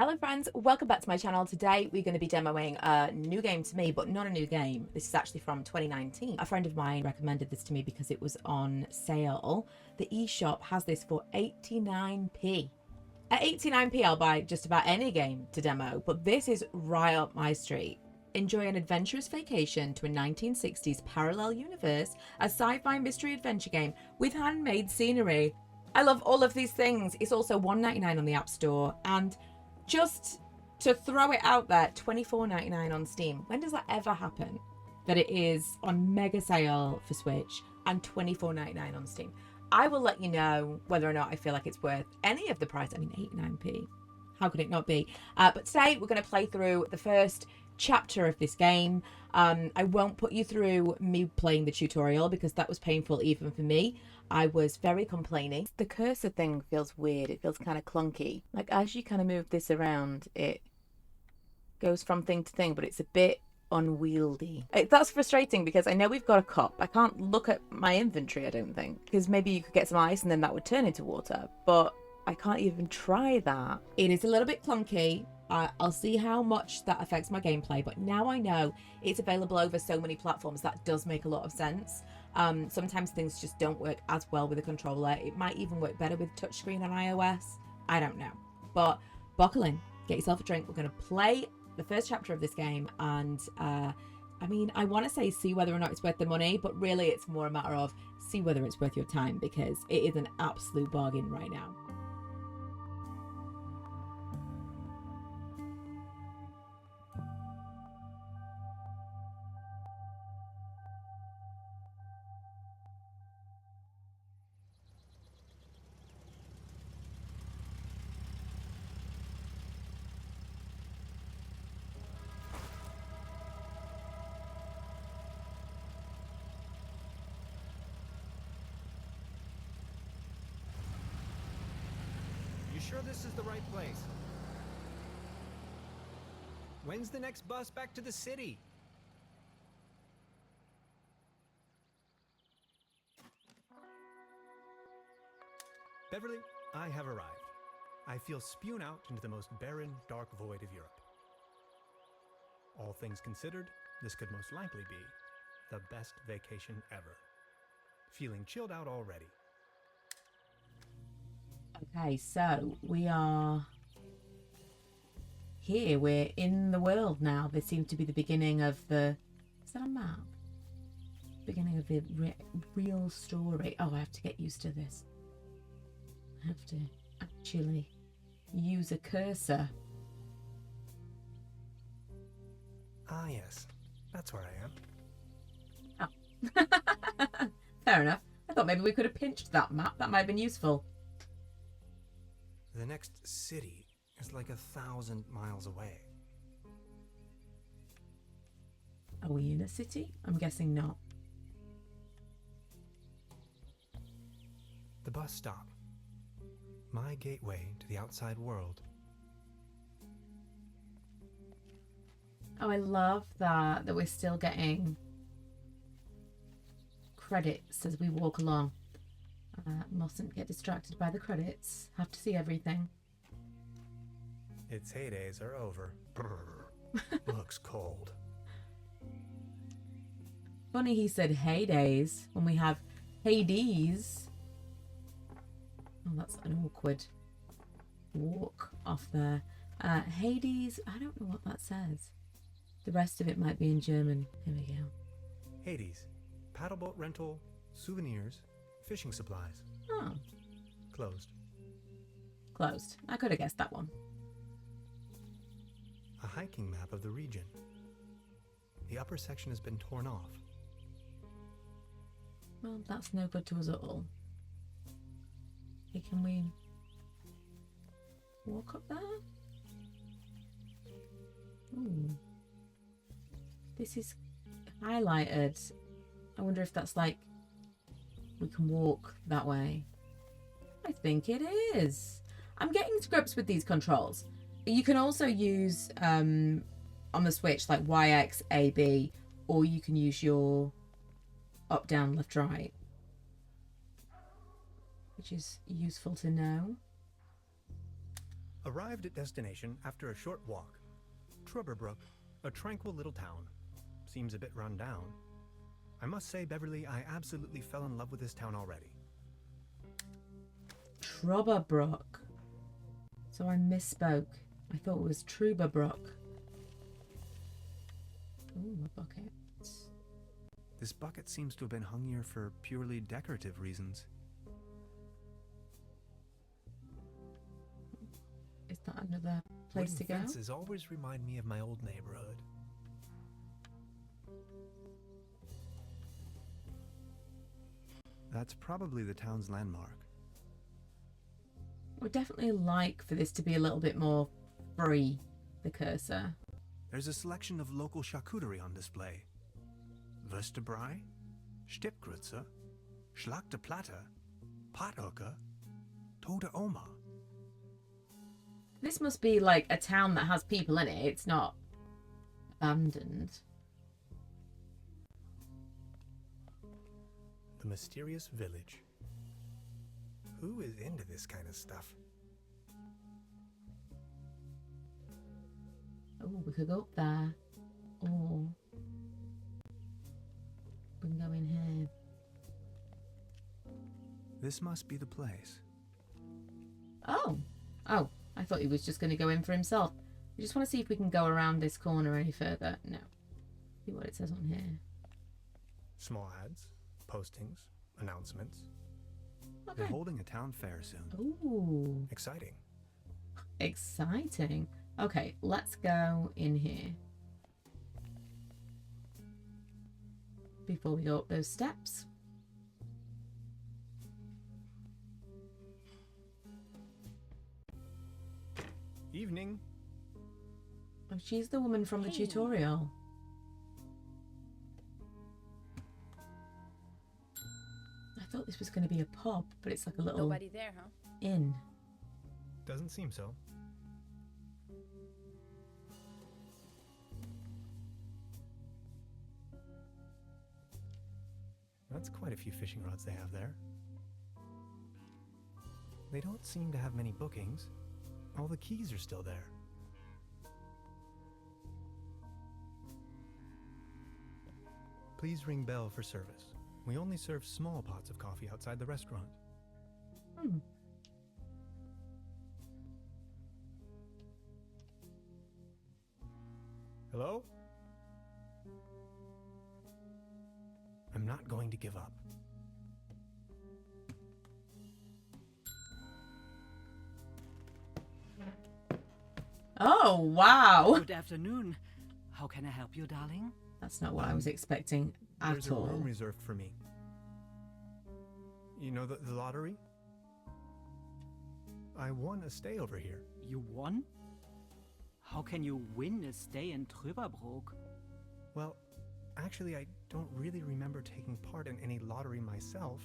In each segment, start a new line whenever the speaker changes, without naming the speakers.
Hello friends, welcome back to my channel. Today we're going to be demoing a new game to me, but not a new game. This is actually from 2019. A friend of mine recommended this to me because it was on sale. The eShop has this for 89p. At 89p I'll buy just about any game to demo, but this is right up my street. Enjoy an adventurous vacation to a 1960s parallel universe, a sci-fi mystery adventure game with handmade scenery. I love all of these things. It's also $1.99 on the App Store, and just to throw it out there, $24.99 on Steam. When does that ever happen? That it is on mega sale for Switch and $24.99 on Steam. I will let you know whether or not I feel like it's worth any of the price. I mean, 89p. How could it not be? But today we're going to play through the first chapter of this game. I won't put you through me playing the tutorial because that was painful even for me. I was very complaining. The cursor thing feels weird. It feels kind of clunky. Like as you kind of move this around, it goes from thing to thing, but it's a bit unwieldy. That's frustrating because I know we've got a cup. I can't look at my inventory, I don't think, because maybe you could get some ice and then that would turn into water, but I can't even try that. It is a little bit clunky. I'll see how much that affects my gameplay, but now I know it's available over so many platforms. That does make a lot of sense. Sometimes things just don't work as well with a controller. It might even work better with touchscreen on iOS. I don't know. But buckle in, get yourself a drink. We're going to play the first chapter of this game, and I mean, I want to say see whether or not it's worth the money, but really it's more a matter of see whether it's worth your time, because it is an absolute bargain right now.
You sure this is the right place? When's the next bus back to the city? Beverly, I have arrived. I feel spewed out into the most barren, dark void of Europe. All things considered, this could most likely be the best vacation ever. Feeling chilled out already.
Okay, so we are here. We're in the world now. This seems to be the beginning of the... Is that a map? Beginning of the real story. Oh, I have to get used to this. I have to actually use a cursor.
Ah, yes. That's where I am.
Oh. Fair enough. I thought maybe we could have pinched that map. That might have been useful.
The next city is like 1,000 miles away.
Are we in a city? I'm guessing not.
The bus stop. My gateway to the outside world.
Oh, I love that we're still getting credits as we walk along. Mustn't get distracted by the credits. Have to see everything.
Its heydays are over. Looks cold.
Funny he said heydays when we have Hades. Oh, that's an awkward walk off there. Hades, I don't know what that says. The rest of it might be in German. Here we go.
Hades. Paddleboat rental, souvenirs, fishing supplies.
Oh.
Closed.
Closed. I could have guessed that one.
A hiking map of the region. The upper section has been torn off.
Well, that's no good to us at all. Okay, can we walk up there? Ooh. This is highlighted. I wonder if that's like we can walk that way. I think it is. I'm getting to grips with these controls. You can also use on the Switch like YX, AB, or you can use your up, down, left, right, which is useful to know.
Arrived at destination after a short walk. Trüberbrook, a tranquil little town. Seems a bit run down. I must say, Beverly, I absolutely fell in love with this town already.
Trüberbrook. So I misspoke. I thought it was Trüberbrook. Ooh, a bucket.
This bucket seems to have been hung here for purely decorative reasons.
Is that another place to go?
Wooden fences always remind me of my old neighborhood. That's probably the town's landmark.
Would definitely like for this to be a little bit more free, the cursor.
There's a selection of local charcuterie on display. Würstebrei, Stippgrütze, Schlagte Platte, Pothocker, Tote Oma.
This must be like a town that has people in it. It's not abandoned.
The mysterious village. Who is into this kind of stuff?
Oh, we could go up there. Or we can go in here.
This must be the place.
Oh. Oh, I thought he was just going to go in for himself. We just want to see if we can go around this corner any further. No. See what it says on here.
Small ads, postings, announcements.
Okay.
They're holding a town fair soon.
Ooh.
Exciting.
Exciting. Okay, let's go in here. Before we go up those steps.
Evening.
Oh, she's the woman from the tutorial. I thought this was going to be a pub, but it's like a little
Nobody there, huh?
inn.
Doesn't seem so. That's quite a few fishing rods they have there. They don't seem to have many bookings. All the keys are still there. Please ring bell for service. We only serve small pots of coffee outside the restaurant.
Hmm.
Hello? I'm not going to give up.
Oh, wow.
Good afternoon. How can I help you, darling?
That's not what I was expecting
There's
at
a
all.
room reserved for me. You know the lottery? I won a stay over here.
You won? How can you win a stay in Trüberbrook?
Well, actually, I don't really remember taking part in any lottery myself.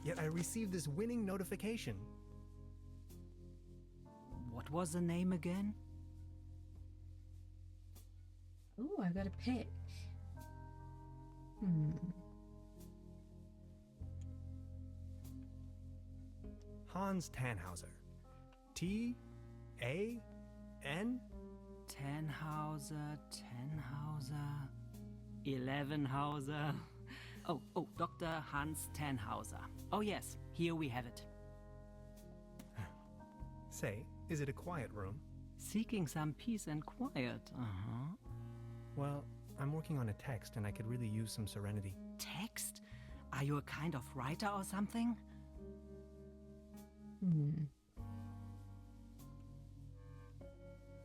Yet I received this winning notification.
What was the name again?
Oh, I've got a pick.
Hans Tannhauser. T-A-N?
Tannhauser, 11hauser. Oh, Dr. Hans Tannhauser. Oh yes, here we have it.
Say, is it a quiet room?
Seeking some peace and quiet, uh-huh.
Well, I'm working on a text and I could really use some serenity.
Text? Are you a kind of writer or something?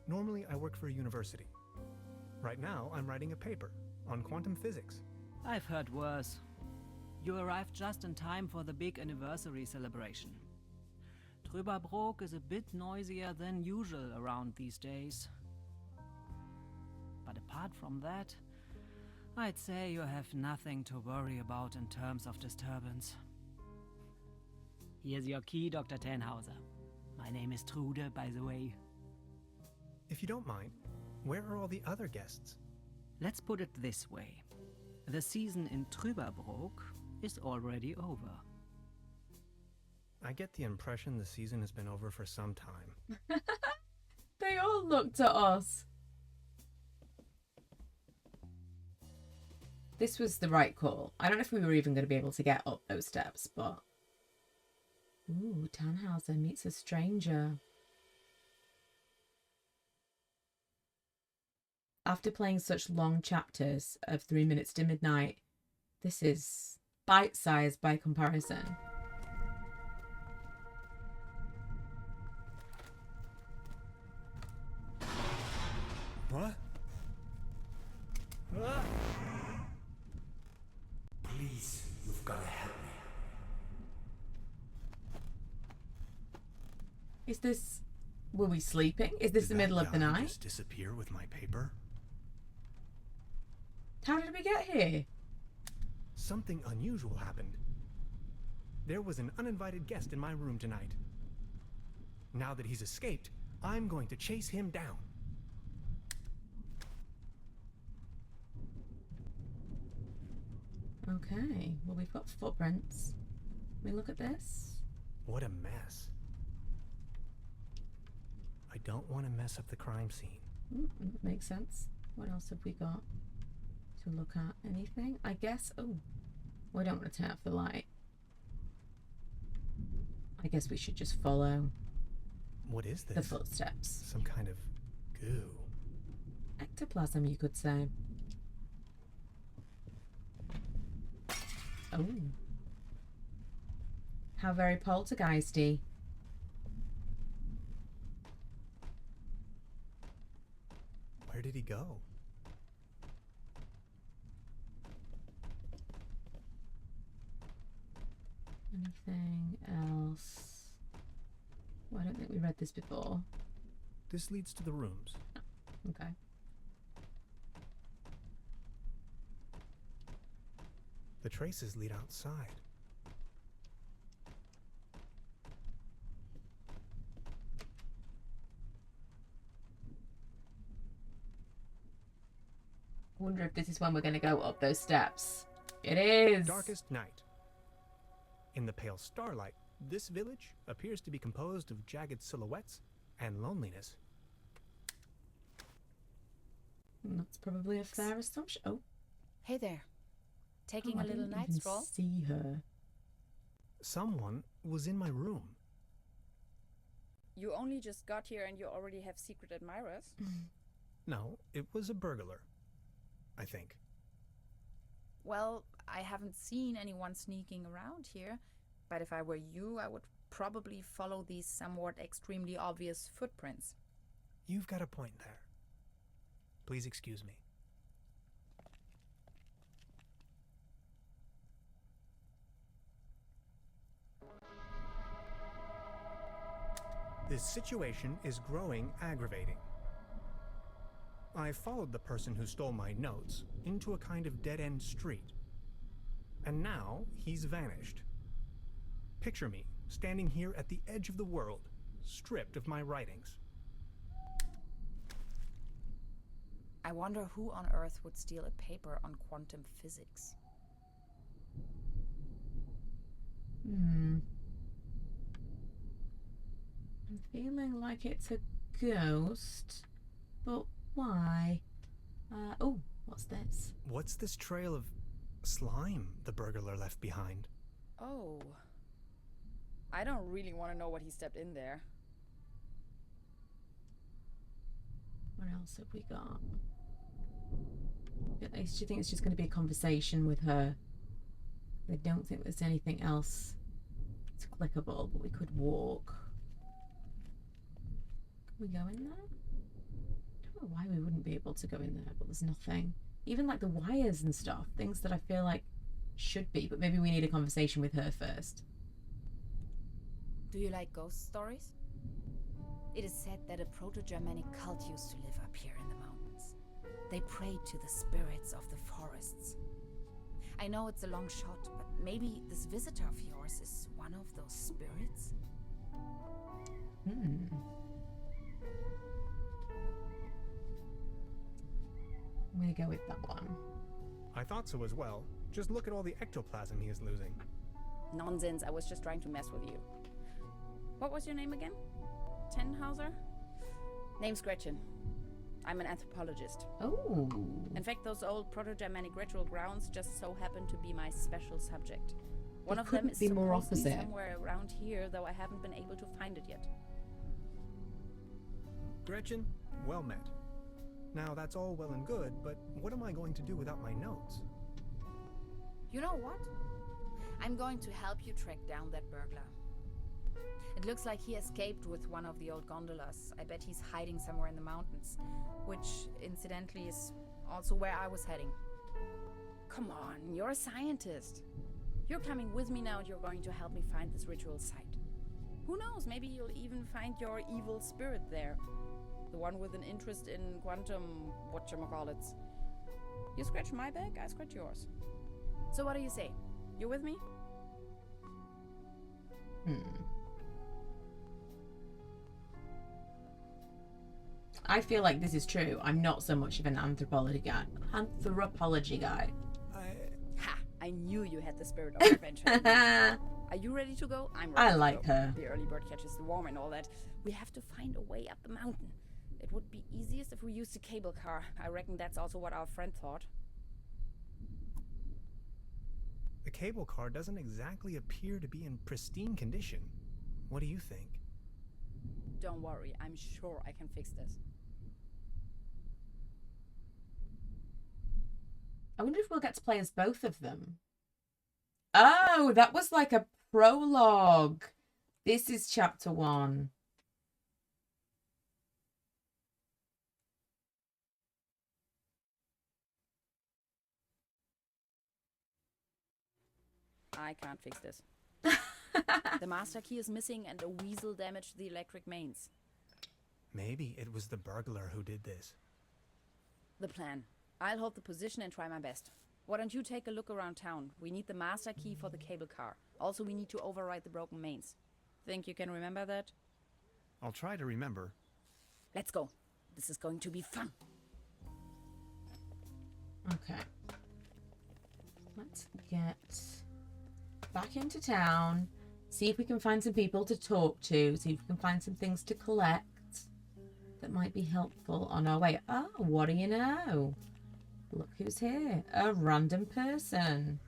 Normally, I work for a university. Right now, I'm writing a paper on quantum physics.
I've heard worse. You arrived just in time for the big anniversary celebration. Trüberbrook is a bit noisier than usual around these days. But apart from that, I'd say you have nothing to worry about in terms of disturbance. Here's your key, Dr. Tannhauser. My name is Trude, by the way.
If you don't mind, where are all the other guests?
Let's put it this way. The season in Trüberbrook is already over.
I get the impression the season has been over for some time.
They all looked at us. This was the right call. I don't know if we were even going to be able to get up those steps, but... Ooh, Tannhauser meets a stranger. After playing such long chapters of 3 minutes to midnight, this is bite-sized by comparison.
What? Ah!
Please, you've got to help me.
Is this... Were we sleeping? Is this
Did
the middle
that
of the
guy
night?
just disappear with my paper?
How did we get here?
Something unusual happened. There was an uninvited guest in my room tonight. Now that he's escaped, I'm going to chase him down.
Okay, well, we've got footprints. Let me look at this.
What a mess. I don't want to mess up the crime scene.
Makes sense. What else have we got to look at? Anything? I guess... Oh, we don't want to turn off the light. I guess we should just follow
What is this?
the footsteps.
Some kind of goo.
Ectoplasm, you could say. Oh. How very poltergeisty.
Where did he go?
Anything else? Well, I don't think we read this before.
This leads to the rooms.
Okay.
The traces lead outside.
I wonder if this is when we're going to go up those steps. It is.
Darkest night. In the pale starlight, this village appears to be composed of jagged silhouettes and loneliness.
That's probably a fair assumption. Oh,
Hey there. Taking
I
a little
didn't
night
even
stroll?
see her.
Someone was in my room.
You only just got here and you already have secret admirers?
No, it was a burglar. I think.
Well, I haven't seen anyone sneaking around here, but if I were you, I would probably follow these somewhat extremely obvious footprints.
You've got a point there. Please excuse me. This situation is growing aggravating. I followed the person who stole my notes into a kind of dead-end street. And now he's vanished. Picture me standing here at the edge of the world, stripped of my writings.
I wonder who on Earth would steal a paper on quantum physics.
I'm feeling like it's a ghost, but why? Oh, what's this?
What's this trail of slime the burglar left behind?
Oh. I don't really want to know what he stepped in there.
What else have we got? Do you think it's just going to be a conversation with her? I don't think there's anything else. It's clickable, but we could walk. Can we go in there? I don't know why we wouldn't be able to go in there, but there's nothing. Even like the wires and stuff, things that I feel like should be, but maybe we need a conversation with her first.
Do you like ghost stories? It is said that a Proto-Germanic cult used to live up here in the mountains. They prayed to the spirits of the forests. I know it's a long shot, but maybe this visitor of yours is one of those spirits?
I'm gonna go with that one.
I thought so as well. Just look at all the ectoplasm he is losing.
Nonsense, I was just trying to mess with you. What was your name again? Tenhauser? Name's Gretchen. I'm an anthropologist.
Oh.
In fact, those old Proto-Germanic ritual grounds just so happen to be my special subject. One of them is
be more
supposed to be
opposite.
somewhere around here, though I haven't been able to find it yet.
Gretchen, well met. Now, that's all well and good, but what am I going to do without my notes?
You know what? I'm going to help you track down that burglar. It looks like he escaped with one of the old gondolas. I bet he's hiding somewhere in the mountains, which, incidentally, is also where I was heading. Come on, you're a scientist. You're coming with me now and you're going to help me find this ritual site. Who knows, maybe you'll even find your evil spirit there. The one with an interest in quantum whatchamacallits. You scratch my back, I scratch yours. So what do you say? You with me?
I feel like this is true. I'm not so much of an anthropology guy.
Ha! I knew you had the spirit of adventure. Are you ready to go? I'm ready
I
to
like
go.
her.
The early bird catches the worm and all that. We have to find a way up the mountain. It would be easiest if we used a cable car. I reckon that's also what our friend thought.
The cable car doesn't exactly appear to be in pristine condition. What do you think?
Don't worry, I'm sure I can fix this.
I wonder if we'll get to play as both of them. Oh, that was like a prologue. This is chapter 1.
I can't fix this. The master key is missing and a weasel damaged the electric mains.
Maybe it was the burglar who did this.
The plan. I'll hold the position and try my best. Why don't you take a look around town? We need the master key for the cable car. Also, we need to override the broken mains. Think you can remember that?
I'll try to remember.
Let's go. This is going to be fun.
Okay. Let's get back into town. See if we can find some people to talk to. See if we can find some things to collect that might be helpful on our way. Oh, what do you know? Look who's here. A random person.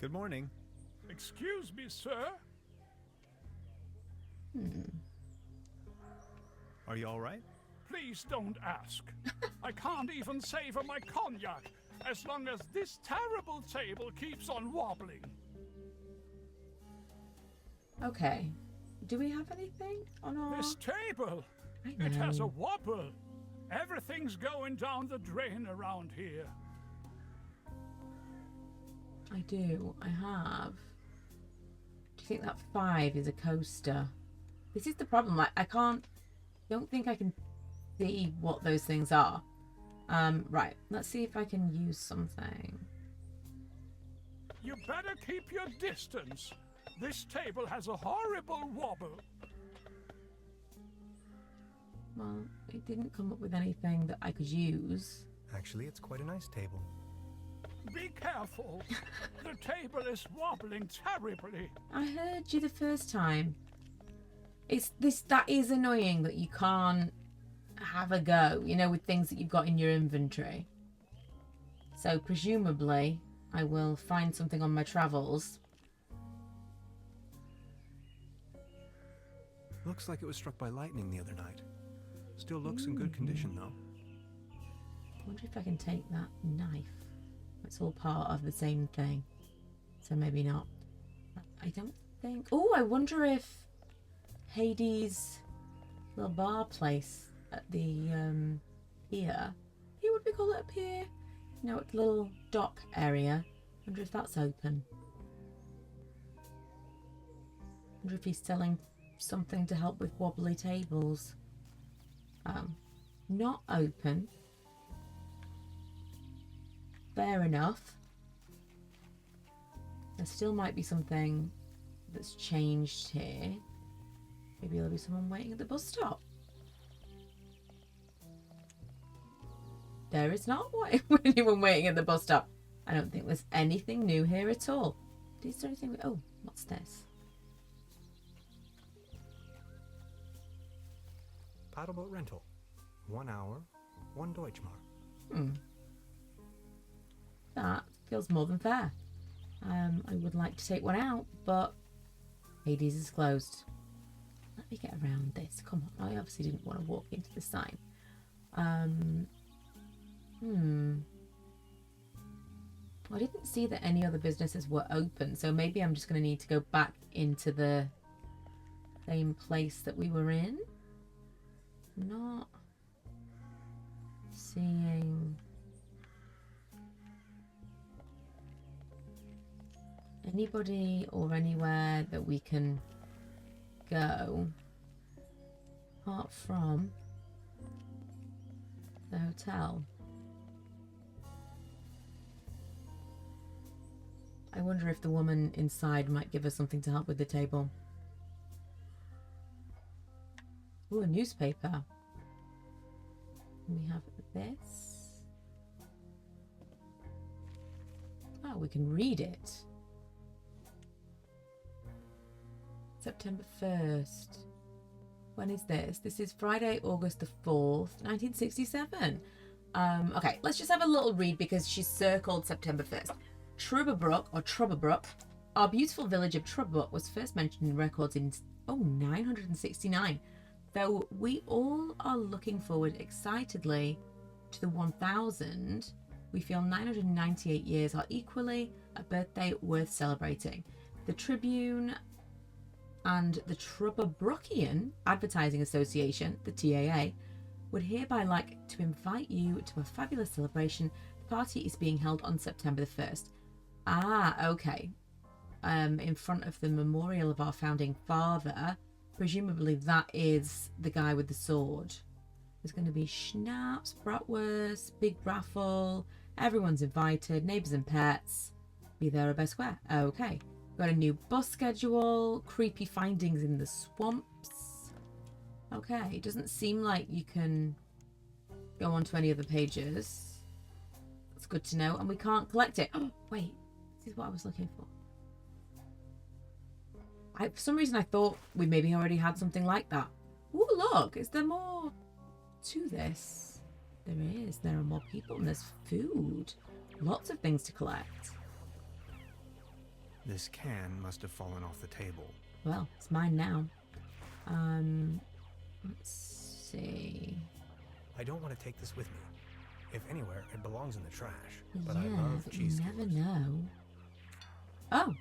Good morning.
Excuse me, sir.
Are you all right?
Please don't ask. I can't even savor my cognac as long as this terrible table keeps on wobbling.
Okay. Do we have anything on our...
This table,
I
it has a
know.
wobble. Everything's going down the drain around here.
I do. I have. Do you think that 5 is a coaster? This is the problem. Like, I don't think I can see what those things are. Right. Let's see if I can use something.
You better keep your distance. This table has a horrible wobble.
Well, it didn't come up with anything that I could use.
Actually, it's quite a nice table.
Be careful. The table is wobbling terribly.
I heard you the first time. That is annoying that you can't have a go, you know, with things that you've got in your inventory. So presumably I will find something on my travels.
Looks like it was struck by lightning the other night. Still looks in good condition, though.
I wonder if I can take that knife. It's all part of the same thing. So maybe not. I don't think... Oh, I wonder if Hades' little bar place at the pier. What do we call it up here? You know, a little dock area. Wonder if that's open. Wonder if he's selling something to help with wobbly tables. Not open. Fair enough. There still might be something that's changed here. Maybe there'll be someone waiting at the bus stop. There is not anyone waiting at the bus stop. I don't think there's anything new here at all. Is there anything? Oh, what's this?
Paddleboat rental. 1 hour, 1 Deutschmark.
That feels more than fair. I would like to take one out, but Hades is closed. Let me get around this. Come on, I obviously didn't want to walk into the sign. I didn't see that any other businesses were open, so maybe I'm just going to need to go back into the same place that we were in. Not seeing anybody or anywhere that we can go apart from the hotel. I wonder if the woman inside might give us something to help with the table. Ooh, a newspaper. We have this. Oh, we can read it. September 1st. When is this? This is Friday, August the 4th, 1967. Okay, let's just have a little read because she's circled September 1st. Trüberbrook, our beautiful village of Trüberbrook was first mentioned in records in 969. Though we all are looking forward excitedly to the 1000, we feel 998 years are equally a birthday worth celebrating. The Tribune and the Trüberbrookian Advertising Association, the TAA, would hereby like to invite you to a fabulous celebration. The party is being held on September the 1st. Ah, okay. In front of the memorial of our founding father. Presumably that is the guy with the sword. There's going to be schnapps, bratwurst, big raffle. Everyone's invited, neighbours and pets. Be there or best square. Okay. Got a new bus schedule. Creepy findings in the swamps. Okay. It doesn't seem like you can go on to any other pages. That's good to know. And we can't collect it. Oh, wait. This is what I was looking for. For some reason I thought we maybe already had something like that. Ooh, look, is there more to this? There is. There are more people and there's food. Lots of things to collect.
This can must have fallen off the table.
Well, it's mine now. Let's see.
I don't want to take this with me. If anywhere, it belongs in the trash. But
yeah,
I love
but
cheese
you never
skewers.
know. Oh,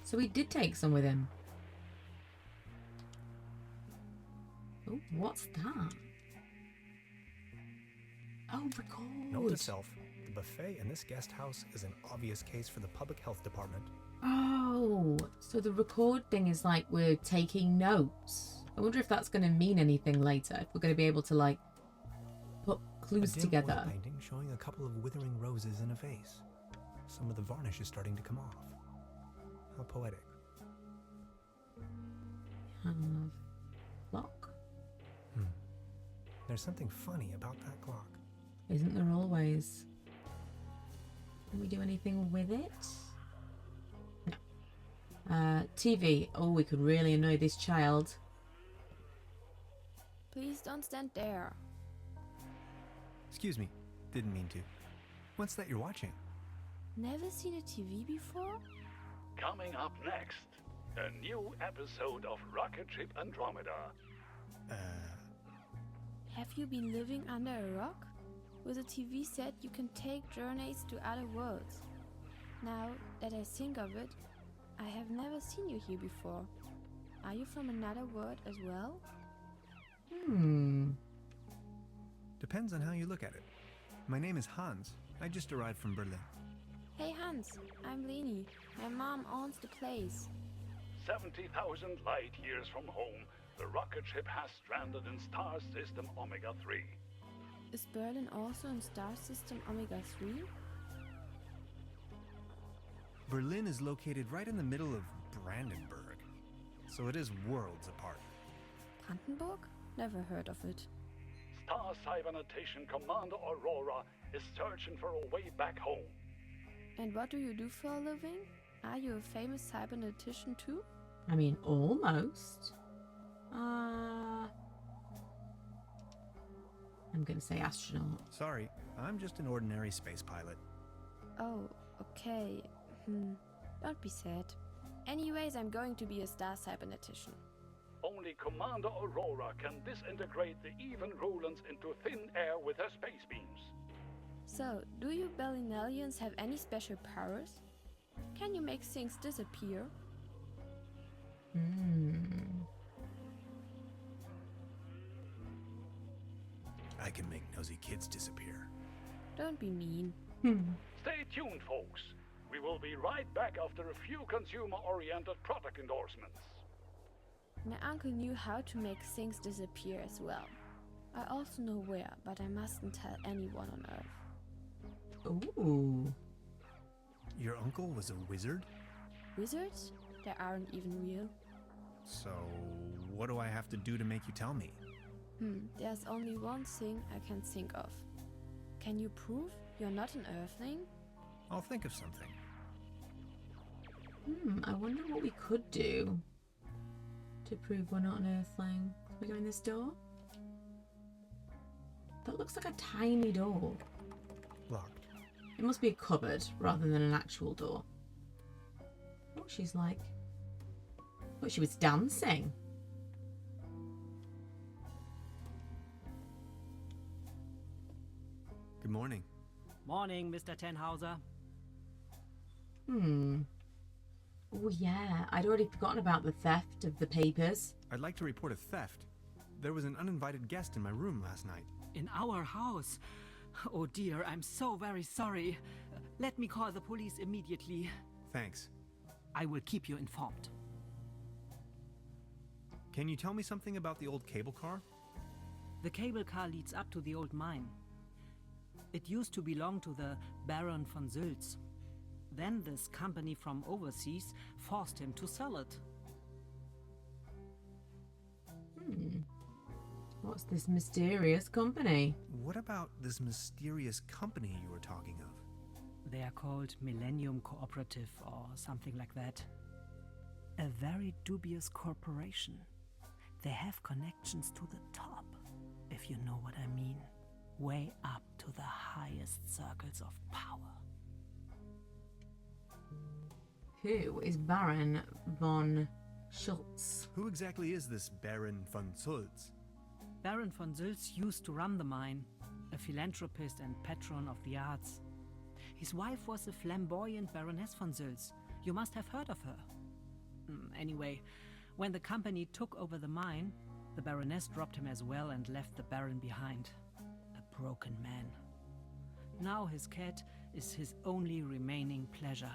so we did take some with him. Oh, what's that? Oh, record.
Note to self, the buffet in this guest house is an obvious case for the public health department.
Oh, so the record thing is like we're taking notes. I wonder if that's going to mean anything later. If we're going to be able to like put clues
a dim
together.
oil painting showing a couple of withering roses in a vase. Some of the varnish is starting to come off. How poetic.
Clock.
There's something funny about that clock.
Isn't there always? Can we do anything with it? No. TV. Oh, we could really annoy this child.
Please don't stand there.
Excuse me, didn't mean to. What's that you're watching?
Never seen a TV before?
Coming up next, a new episode of Rocket Ship Andromeda.
Have you been living under a rock? With a TV set, you can take journeys to other worlds. Now that I think of it, I have never seen you here before. Are you from another world as well?
Depends on how you look at it. My name is Hans. I just arrived from Berlin.
Hey Hans, I'm Leni. My mom owns the place.
70,000 light years from home, the rocket ship has stranded in star system Omega-3.
Is Berlin also in star system Omega-3?
Berlin is located right in the middle of Brandenburg, so it is worlds apart.
Brandenburg? Never heard of it.
Star Cybernetation Commander Aurora is searching for a way back home.
And what do you do for a living? Are you a famous cybernetician too?
I mean, almost. I'm going to say astronaut.
Sorry, I'm just an ordinary space pilot.
Oh, okay. Don't be sad. Anyways, I'm going to be a star cybernetician.
Only Commander Aurora can disintegrate the even Rulans into thin air with her space beams.
So, do you Berlinalians have any special powers? Can you make things disappear?
I can make nosy kids disappear.
Don't be mean.
Stay tuned, folks. We will be right back after a few consumer-oriented product endorsements.
My uncle knew how to make things disappear as well. I also know where, but I mustn't tell anyone on Earth.
Ooh.
Your uncle was a wizard?
Wizards? They aren't even real.
So, what do I have to do to make you tell me?
There's only one thing I can think of. Can you prove you're not an Earthling?
I'll think of something.
I wonder what we could do to prove we're not an Earthling. Can we go in this door? That looks like a tiny door.
Locked.
It must be a cupboard rather than an actual door. Oh, she's like... Oh, she was dancing.
Good morning.
Morning, Mr. Tenhauser.
Oh yeah, I'd already forgotten about the theft of the papers.
I'd like to report a theft. There was an uninvited guest in my room last night.
In our house? Oh dear, I'm so very sorry. Let me call the police immediately.
Thanks.
I will keep you informed.
Can you tell me something about the old cable car?
The cable car leads up to the old mine. It used to belong to the Baron von Sülz. Then this company from overseas forced him to sell it.
What's this mysterious company?
What about this mysterious company you were talking of?
They are called Millennium Cooperative or something like that. A very dubious corporation. They have connections to the top, if you know what I mean. Way up to the highest circles of power.
Who is Baron von Schultz?
Who exactly is this Baron von Sülz?
Baron von Sülz used to run the mine, a philanthropist and patron of the arts. His wife was a flamboyant Baroness von Sülz. You must have heard of her. Anyway, when the company took over the mine, the Baroness dropped him as well and left the Baron behind. A broken man. Now his cat is his only remaining pleasure.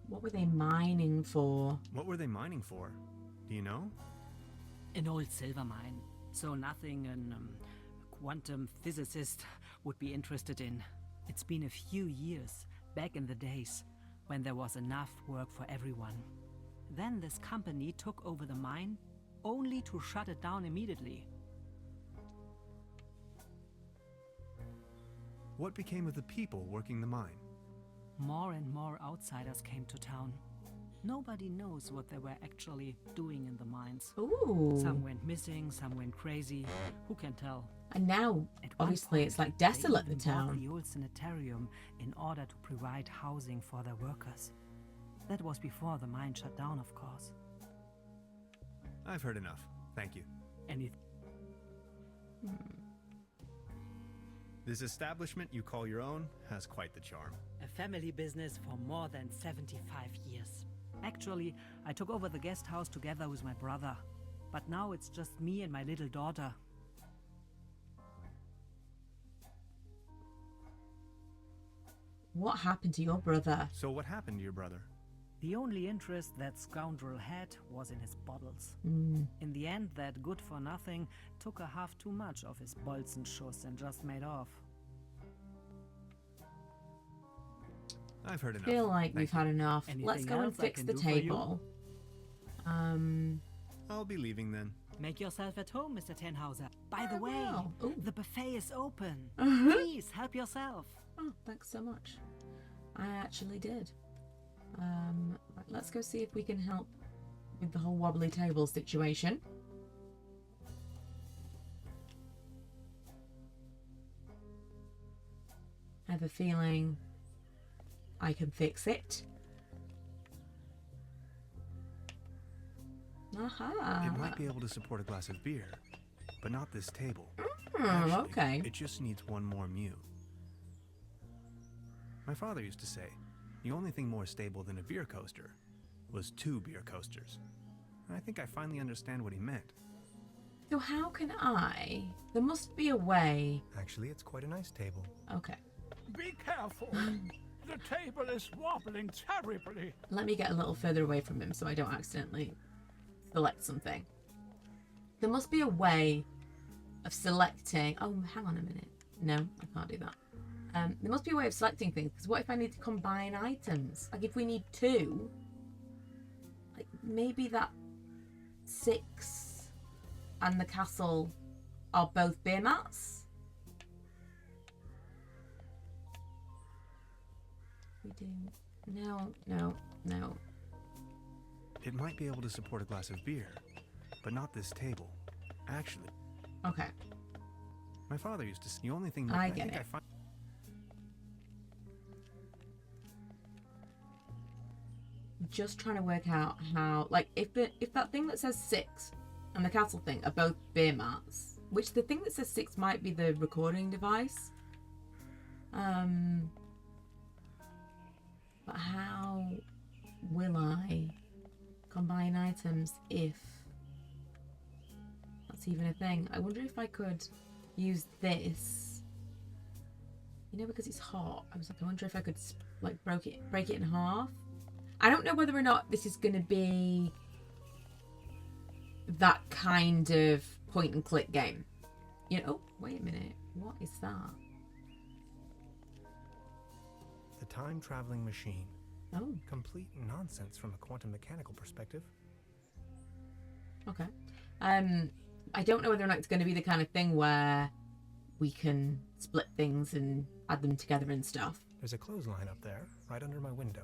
What were they mining for?
What were they mining for? Do you know?
An old silver mine, so nothing a quantum physicist would be interested in. It's been a few years, back in the days, when there was enough work for everyone. Then this company took over the mine, only to shut it down immediately.
What became of the people working the mine?
More and more outsiders came to town. Nobody knows what they were actually doing in the mines.
Ooh.
Some went missing, some went crazy. Who can tell?
And now,
At one
obviously,
point,
it's like
they
desolate, the
even bought
town.
the old sanitarium in order to provide housing for their workers. That was before the mine shut down, of course.
I've heard enough. Thank you.
Anything.
This establishment you call your own has quite the charm.
A family business for more than 75 years. Actually, I took over the guest house together with my brother. But now it's just me and my little daughter.
What happened to your brother?
So what happened to your brother?
The only interest that scoundrel had was in his bottles. In the end, that good-for-nothing took a half too much of his Bolzenschuss and just made off.
I've heard
I
enough.
feel like
Thank
we've
you.
had enough.
Anything
Let's go and
else I
fix
can
the
do for you?
table.
I'll be leaving then.
Make yourself at home, Mr. Tenhauser. By the
I
way,
will. Ooh.
the buffet is open.
Uh-huh.
Please, help yourself.
Oh, thanks so much. I actually did. Right, let's go see if we can help with the whole wobbly table situation. I have a feeling I can fix it. Aha.
It might be able to support a glass of beer, but not this table.
Okay.
It just needs one more mew. My father used to say, the only thing more stable than a beer coaster was 2 beer coasters. And I think I finally understand what he meant.
So how can I... There must be a way...
Actually, it's quite a nice table.
Okay.
Be careful. The table is wobbling terribly.
Let me get a little further away from him so I don't accidentally select something. There must be a way of selecting... Oh, hang on a minute. No, I can't do that. There must be a way of selecting things, because what if I need to combine items? Like, if we need 2... Like, maybe that 6 and the castle are both beer mats? We do... No.
It might be able to support a glass of beer, but not this table. Actually,
Okay.
my father used to say, the only thing
I
think
get it.
find
Just trying to work out how, like, if that thing that says 6 and the castle thing are both beer mats, which the thing that says 6 might be the recording device. But how will I combine items if that's even a thing? I wonder if I could use this. You know, because it's hot. I was like, I wonder if I could like break it in half. I don't know whether or not this is going to be that kind of point and click game. You know, oh, wait a minute. What is that?
the time traveling machine.
Oh,
Complete nonsense from a quantum mechanical perspective.
okay. I don't know whether or not it's going to be the kind of thing where we can split things and add them together and stuff.
There's a clothesline up there, right under my window.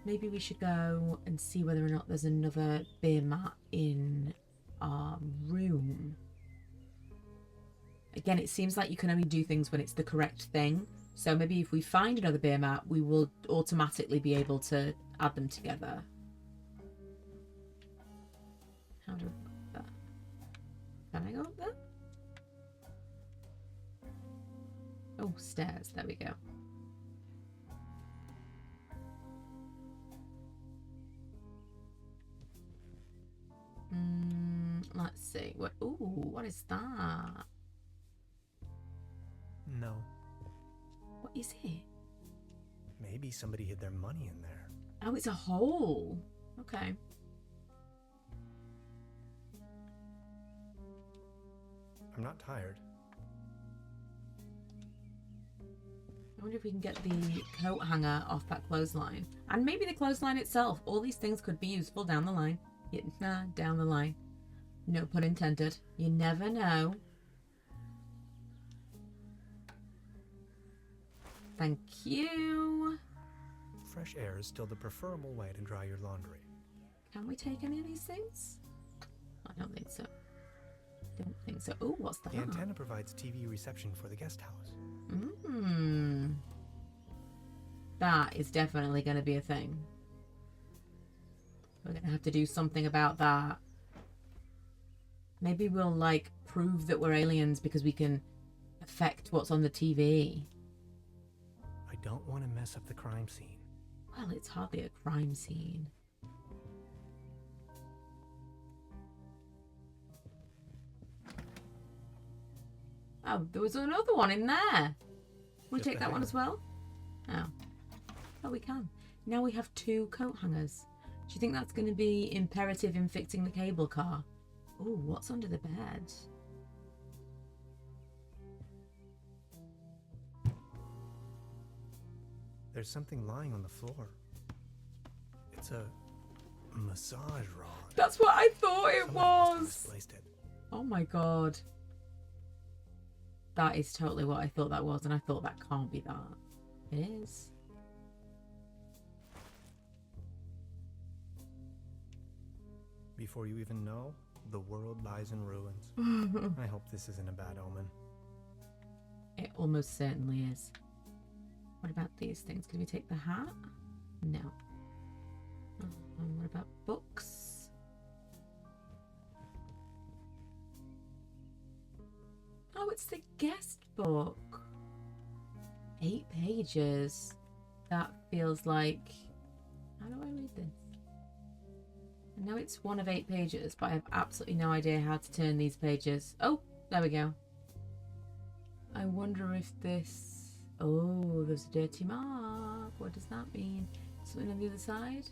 Maybe we should go and see whether or not there's another beer mat in our room. Again, it seems like you can only do things when it's the correct thing. So maybe if we find another beer mat, we will automatically be able to add them together. How do I go up there? Can I go up there? Oh, stairs. There we go. Let's see. What? Ooh, what is that?
No.
What is it?
Maybe somebody hid their money in there.
Oh, it's a hole. Okay.
I'm not tired.
I wonder if we can get the coat hanger off that clothesline. And maybe the clothesline itself. All these things could be useful down the line. Yeah, nah, down the line. No pun intended. You never know. Thank you.
Fresh air is still the preferable way to dry your laundry.
Can we take any of these things? I don't think so. Don't think so. Oh, what's that?
The antenna provides TV reception for the guest house.
That is definitely going to be a thing. We're going to have to do something about that. Maybe we'll, like, prove that we're aliens because we can affect what's on the TV.
I don't want to mess up the crime scene.
Well, it's hardly a crime scene. Oh, there was another one in there. Want to
Just
take
a
that one
hanger.
as well? Oh. Oh, we can. Now we have 2 coat hangers. Do you think that's going to be imperative in fixing the cable car? Oh, what's under the bed?
There's something lying on the floor. It's a massage rod.
That's what I thought it
Someone must have
was.
misplaced it.
Oh my god. That is totally what I thought that was, and I thought that can't be that. It is.
Before you even know, the world lies in ruins. I hope this isn't a bad omen.
almost certainly is. What about these things? Can we take the hat? No. What about books? Oh, it's the guest book. 8 pages. That feels like... How do I read this? I know it's one of 8 pages, but I have absolutely no idea how to turn these pages. Oh, there we go. I wonder if this... Oh, there's a dirty mark. What does that mean? Something on the other side?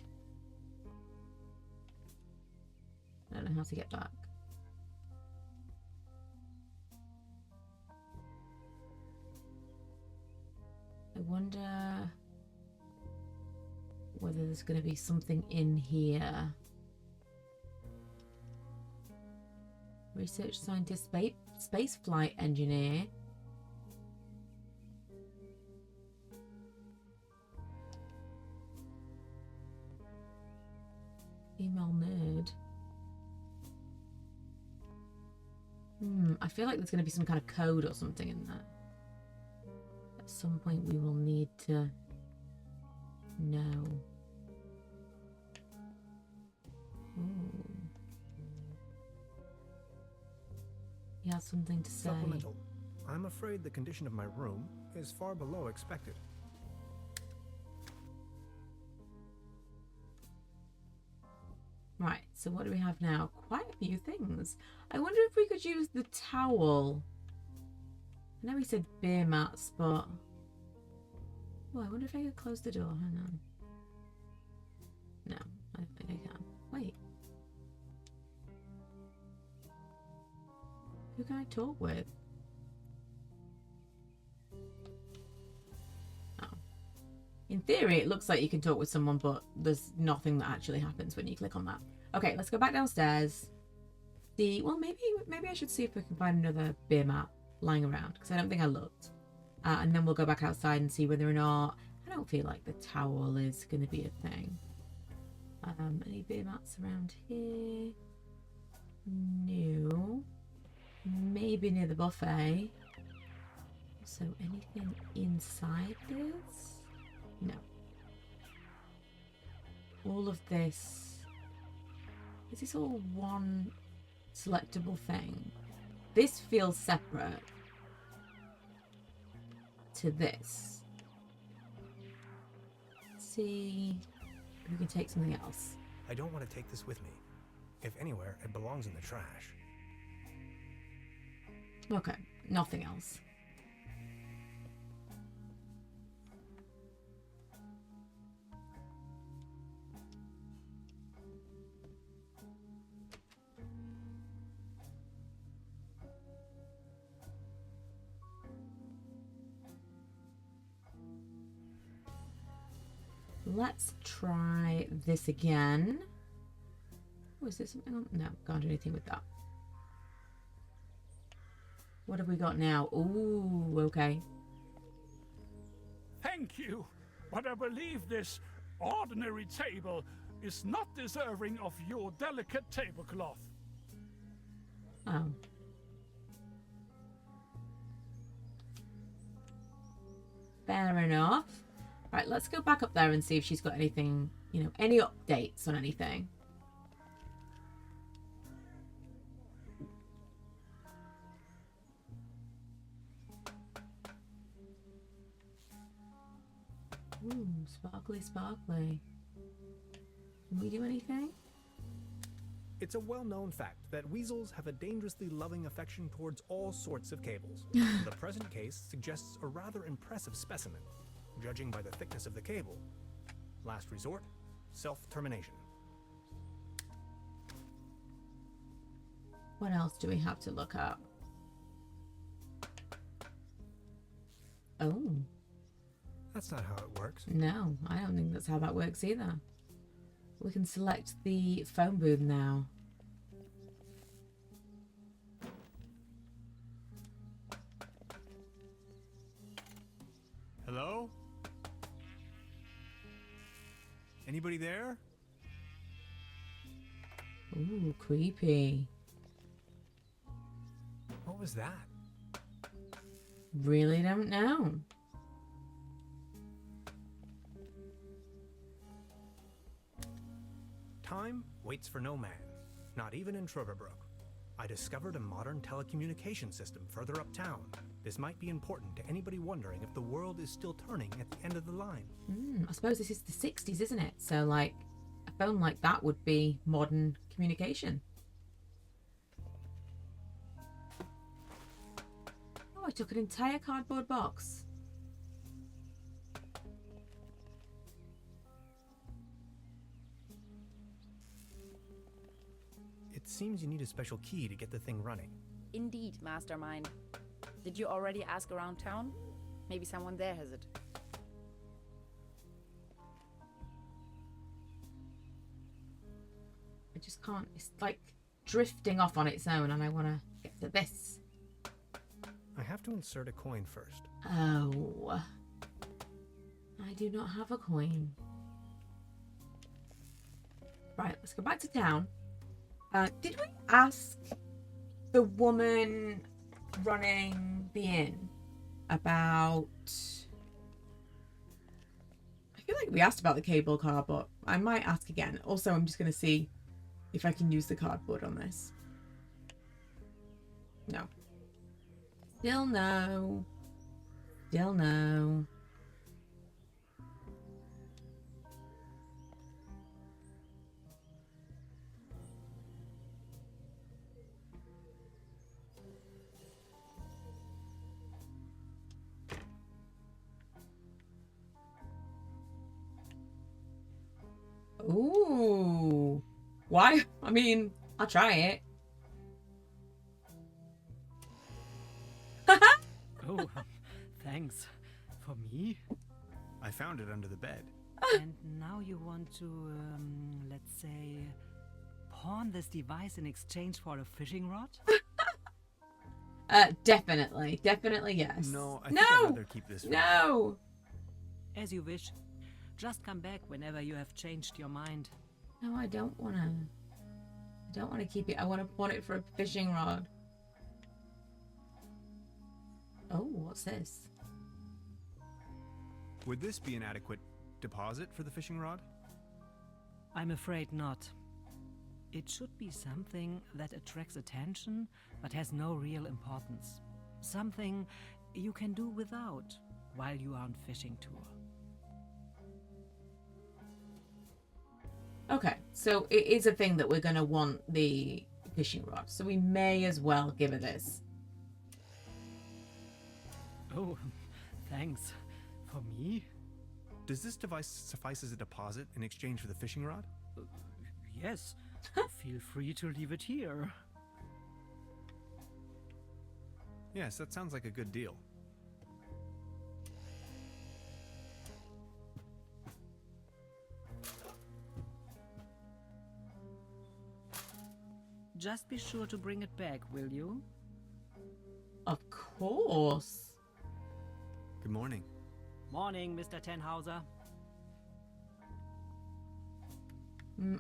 I don't know how to get back. I wonder whether there's going to be something in here. Research scientist, space flight engineer. Female nerd. I feel like there's going to be some kind of code or something in there. At some point we will need to know. Ooh. He has something to say.
Supplemental. I'm afraid the condition of my room is far below expected.
Right, so what do we have now? Quite a few things. I wonder if we could use the towel. I know we said beer mats, but... Oh, I wonder if I could close the door. Hang on. No, I don't think I can. Wait. Who can I talk with? Oh. In theory, it looks like you can talk with someone, but there's nothing that actually happens when you click on that. Okay, let's go back downstairs. See, well, maybe I should see if we can find another beer mat lying around, because I don't think I looked. And then we'll go back outside and see whether or not... I don't feel like the towel is going to be a thing. Any beer mats around here? No. Maybe near the buffet. So anything inside this? No. All of this... Is this all one selectable thing? This feels separate to this. Let's see if we can take something else.
I don't want to take this with me. If anywhere, it belongs in the trash.
Okay, nothing else. Let's try this again. Oh, is there something on? No, can't do anything with that. What have we got now? Ooh, okay.
Thank you, but I believe this ordinary table is not deserving of your delicate tablecloth.
Oh. Fair enough. Right, let's go back up there and see if she's got anything, you know, any updates on anything. Ooh, sparkly, sparkly. Can we do anything?
It's a well-known fact that weasels have a dangerously loving affection towards all sorts of cables. The present case suggests a rather impressive specimen, judging by the thickness of the cable. Last resort, self-termination.
What else do we have to look up? Oh.
That's not how it works.
No, I don't think that's how that works either. We can select the phone booth now.
Hello? Anybody there?
Ooh, creepy.
What was that?
really don't know.
Time waits for no man, not even in Trüberbrook. I discovered a modern telecommunication system further uptown. This might be important to anybody wondering if the world is still turning at the end of the line.
I suppose this is the 60s, isn't it? So, like, a phone like that would be modern communication. Oh, I took an entire cardboard box.
It seems you need a special key to get the thing running.
Indeed, Mastermind. Did you already ask around town? Maybe someone there has it.
I just can't. It's like drifting off on its own, and I want to get to this.
I have to insert a coin first.
Oh. I do not have a coin. Right, let's go back to town. Did we ask the woman running the inn about... I feel like we asked about the cable car, but I might ask again. Also, I'm just going to see if I can use the cardboard on this. No. Still no. Still no. Ooh. Why? I mean, I'll try it.
Oh, thanks. For me?
I found it under the bed.
And now you want to, let's say, pawn this device in exchange for a fishing rod?
Definitely. Definitely yes.
No, I think I'd rather keep this.
No!
As you wish. Just come back whenever you have changed your mind.
No, I don't want to. I don't want to keep it. I want to pawn it for a fishing rod. Oh, what's this?
Would this be an adequate deposit for the fishing rod?
I'm afraid not. It should be something that attracts attention, but has no real importance. Something you can do without while you are on fishing tour.
Okay, so it is a thing that we're going to want the fishing rod, so we may as well give it this.
Oh, thanks. For me?
Does this device suffice as a deposit in exchange for the fishing rod?
Yes. Feel free to leave it here.
Yes, that sounds like a good deal.
Just be sure to bring it back, will you?
Of course.
Good morning.
Morning, Mr. Tenhauser.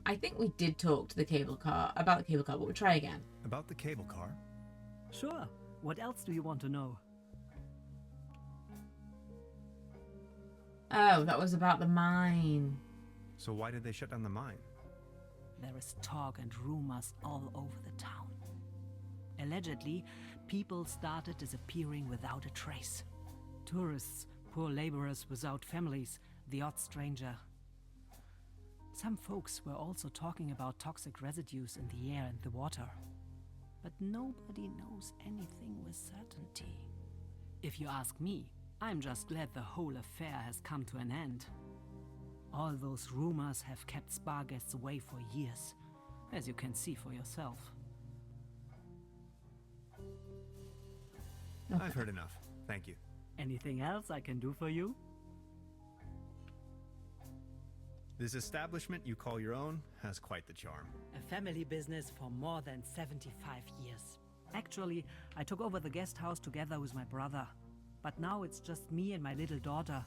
I think we did talk to the cable car about the cable car, but we'll try again.
About the cable car?
Sure. What else do you want to know?
Oh, that was about the mine.
So why did they shut down the mine?
There is talk and rumors all over the town. Allegedly, people started disappearing without a trace. Tourists, poor laborers without families, the odd stranger. Some folks were also talking about toxic residues in the air and the water. But nobody knows anything with certainty. If you ask me, I'm just glad the whole affair has come to an end. All those rumors have kept spa guests away for years, as you can see for yourself.
Okay.
I've heard enough. Thank you.
Anything else I can do for you?
This establishment you call your own has quite the charm.
A family business for more than 75 years. Actually, I took over the guest house together with my brother. But now it's just me and my little daughter.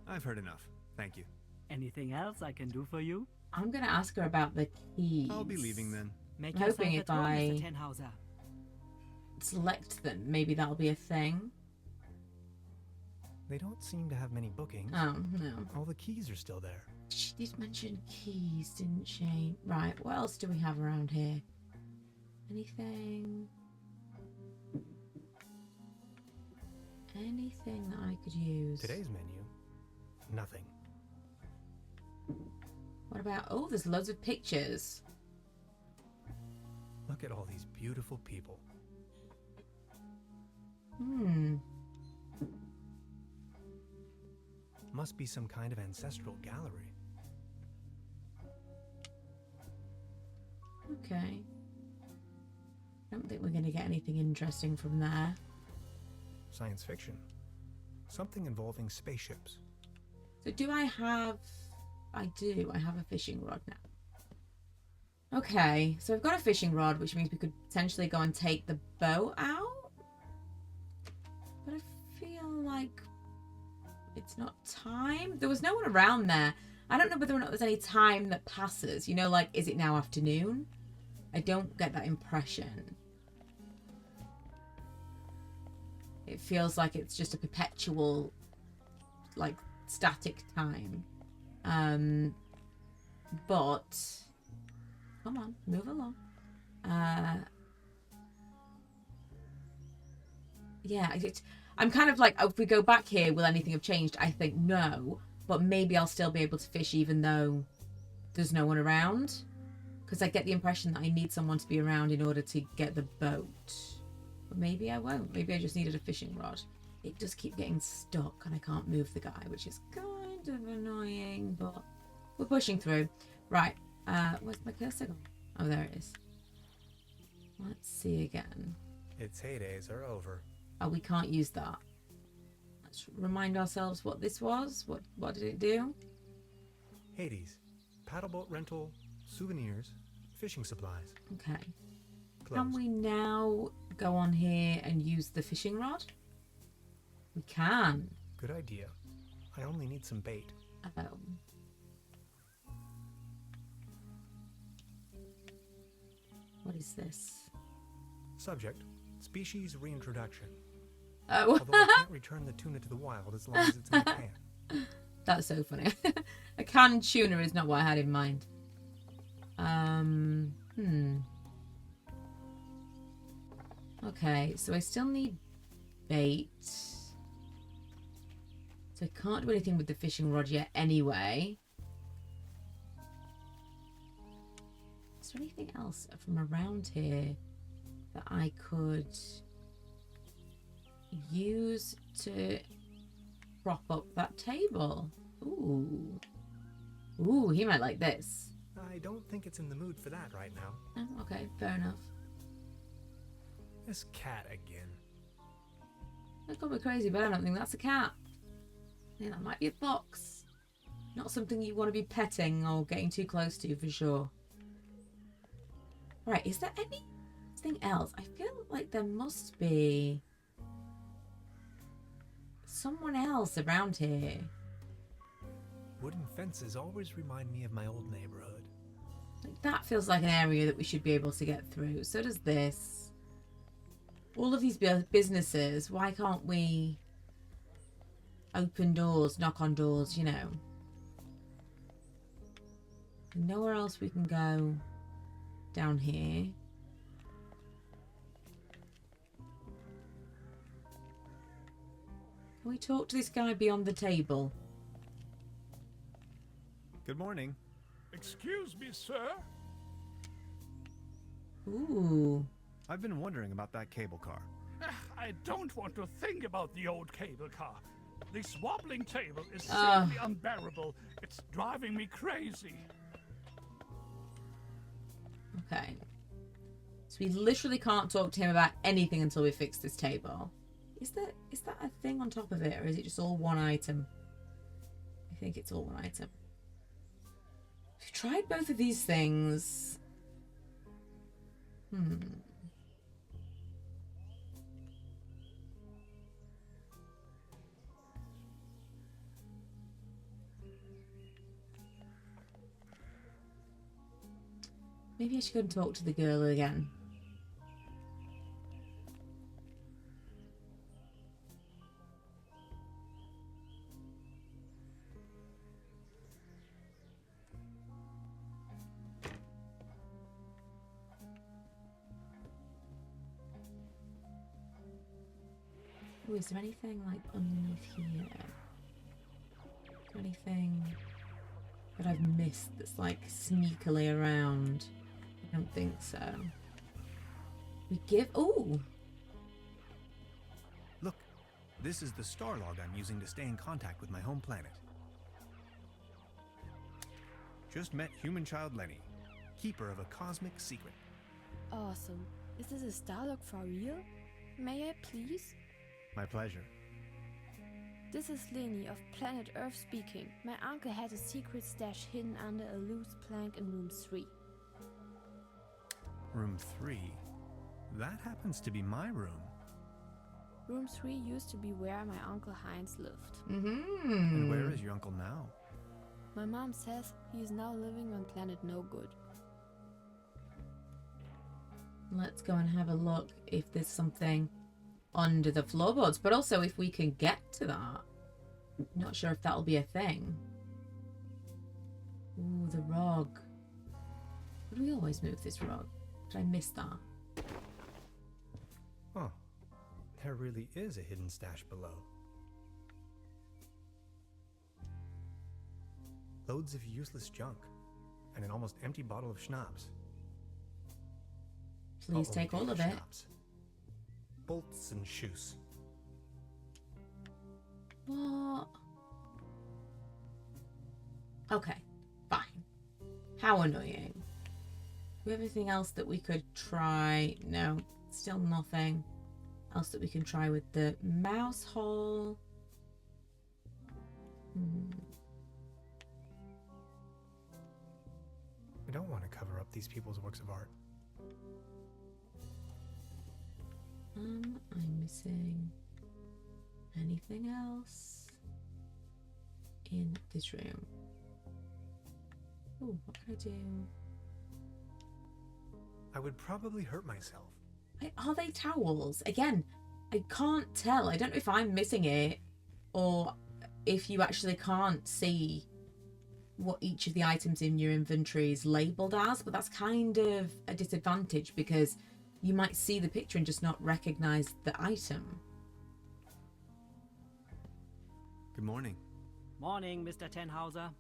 I've heard enough. Thank you.
Anything else I can do for you?
I'm going to ask her about the keys.
I'll be leaving then.
Make
I'm
yourself
hoping
at
if
home,
I-
Mr. Tenhauser.
select them. Maybe that'll be a thing.
They don't seem to have many bookings.
Oh, no.
All the keys are still there.
She did mention keys, didn't she? Right, what else do we have around here? Anything? Anything that I could use?
Today's menu, nothing.
What about... Oh, there's loads of pictures.
Look at all these beautiful people. Must be some kind of ancestral gallery.
Okay. I don't think we're going to get anything interesting from there.
Science fiction. Something involving spaceships.
So do I have... I do. I have a fishing rod now. Okay, so I've got a fishing rod, which means we could potentially go and take the boat out. But I feel like it's not time. There was no one around there. I don't know whether or not there's any time that passes. You know, like, is it now afternoon? I don't get that impression. It feels like it's just a perpetual, like, static time. But come on, move along. Yeah, I'm kind of like, if we go back here, will anything have changed? I think no, but maybe I'll still be able to fish even though there's no one around, because I get the impression that I need someone to be around in order to get the boat. But maybe I won't. Maybe I just needed a fishing rod. It does keep getting stuck and I can't move the guy, which is kind of annoying, but we're pushing through. Right, where's my cursor gone? Oh, there it is. Let's see again.
Its heydays are over.
Oh, we can't use that. Let's remind ourselves what this was. What did it do?
Hades. Paddleboat rental, souvenirs, fishing supplies.
Okay.
Closed.
Can we now go on here and use the fishing rod? We can.
Good idea. I only need some bait.
What is this?
Subject, species reintroduction.
Oh.
Although I can't return the tuna to the wild as long as it's in the can.
That's so funny. A canned tuna is not what I had in mind. Okay, so I still need bait. So I can't do anything with the fishing rod yet anyway. Is there anything else from around here that I could use to prop up that table? Ooh. Ooh, he might like this.
I don't think it's in the mood for that right now.
Oh, okay, fair enough.
This cat again.
I could be crazy, but I don't think that's a cat. I think that might be a fox. Not something you want to be petting or getting too close to for sure. Right, is there anything else? I feel like there must be someone else around here.
Wooden fences always remind me of my old neighborhood.
Like, that feels like an area that we should be able to get through. So does this. All of these businesses, why can't we open doors, knock on doors, you know? Nowhere else we can go down here. Can we talk to this guy beyond the table?
Good morning.
Excuse me, sir.
Ooh.
I've been wondering about that cable car.
I don't want to think about the old cable car. This wobbling table is simply unbearable. It's driving me crazy.
Okay. So we literally can't talk to him about anything until we fix this table. Is that a thing on top of it, or is it just all one item? I think it's all one item. We've tried both of these things. Maybe I should go and talk to the girl again. Ooh, is there anything like underneath here? Is there anything that I've missed that's like sneakily around? I don't think so. We give... Ooh!
Look, this is the star log I'm using to stay in contact with my home planet. Just met human child Lenny, keeper of a cosmic secret.
Awesome. Is this a Starlock for real? May I please?
My pleasure.
This is Lenny of planet Earth speaking. My uncle had a secret stash hidden under a loose plank in room 3.
Room 3? That happens to be my room.
Room 3 used to be where my uncle Heinz lived.
And where is your uncle now?
My mom says he is now living on planet No Good.
Let's go and have a look if there's something under the floorboards, but also if we can get to that. Not sure if that'll be a thing. Ooh, the rug. Would we always move this rug? Did I miss that?
Oh, there really is a hidden stash below. Loads of useless junk, and an almost empty bottle of schnapps.
Please take all of it.
Schnapps. Bolts and shoes.
What? Okay, fine. How annoying. Do we have anything else that we could try? No, still nothing else that we can try with the mouse hole.
We don't want to cover up these people's works of art.
I'm missing anything else in this room. Oh, what can I do?
I would probably hurt myself.
Are they towels? Again, I can't tell. I don't know if I'm missing it or if you actually can't see what each of the items in your inventory is labelled as, but that's kind of a disadvantage because you might see the picture and just not recognise the item.
Good morning.
Morning, Mr. Tenhauser.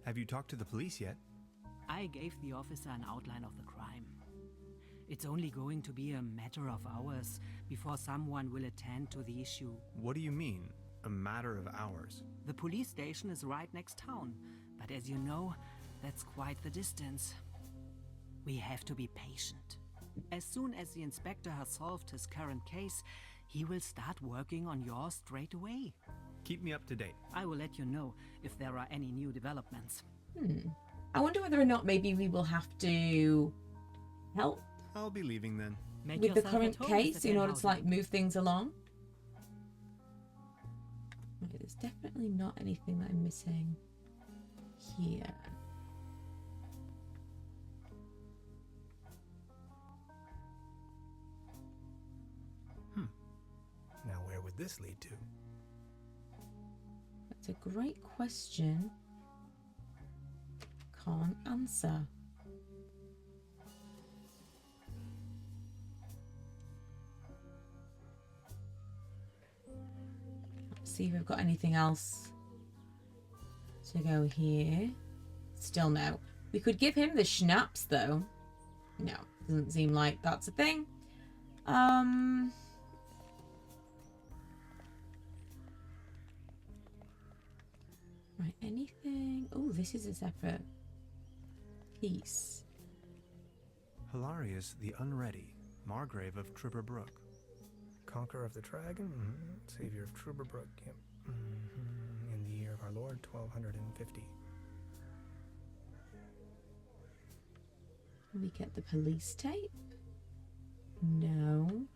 Have you talked to the police yet?
I gave the officer an outline of the crime. It's only going to be a matter of hours before someone will attend to the issue.
What do you mean, a matter of hours?
The police station is right next town, but as you know, that's quite the distance. We have to be patient. As soon as the inspector has solved his current case, he will start working on yours straight away.
Keep me up to date.
I will let you know if there are any new developments.
I wonder whether or not maybe we will have to help
I'll be leaving then.
Make
with the
yourself
current
at home,
case
Mr.
in order to
Tenhauser.
like move things along. Right, there's definitely not anything that I'm missing here.
Now where would this lead to?
That's a great question. Can't answer. Let's see if we've got anything else to go here. Still no. We could give him the schnapps though. No, doesn't seem like that's a thing. Right, anything? Oh, this is a separate piece.
Hilarious the Unready, Margrave of Trüberbrook.
Conqueror of the Dragon, Savior of Trüberbrook, yep. In the year of our Lord, 1250.
Can we get the police tape? No.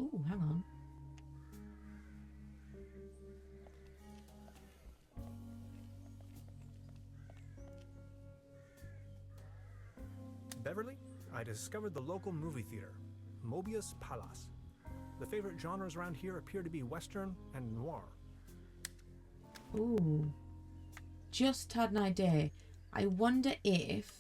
Oh, hang on.
Beverly, I discovered the local movie theater, Mobius Palace. The favorite genres around here appear to be Western and noir.
Ooh. Just had an idea. I wonder if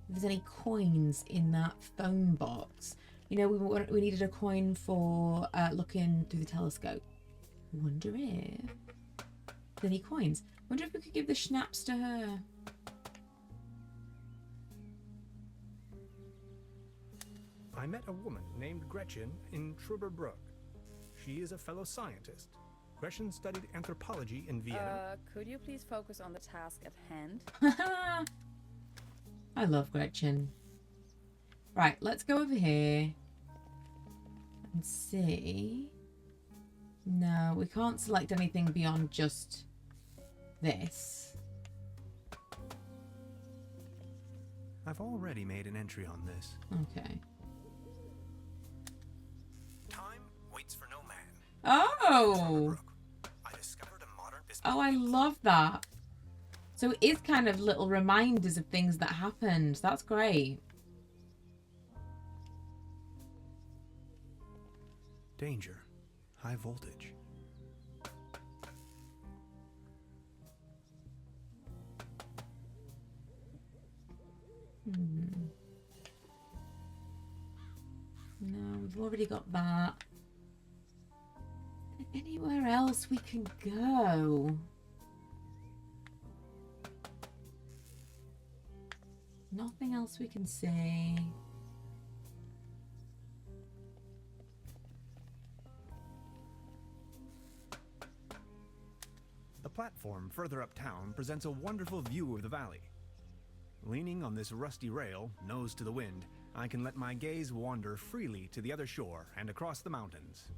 there's any coins in that phone box. You know, we needed a coin for looking through the telescope. Wonder if there's any coins. Wonder if we could give the schnapps to her.
I met a woman named Gretchen in Trüberbrook. She is a fellow scientist. Gretchen studied anthropology in Vienna.
Could you please focus on the task at hand?
I love Gretchen. Right, let's go over here and see. No, we can't select anything beyond just this.
I've already made an entry on this.
Okay.
Time waits for no man.
Oh!
I discovered a modern business.
Oh, I love that. So it is kind of little reminders of things that happened. That's great.
Danger. High voltage.
No, we've already got that. Anywhere else we can go? Nothing else we can see.
The platform further uptown presents a wonderful view of the valley. Leaning on this rusty rail, nose to the wind, I can let my gaze wander freely to the other shore and across the mountains.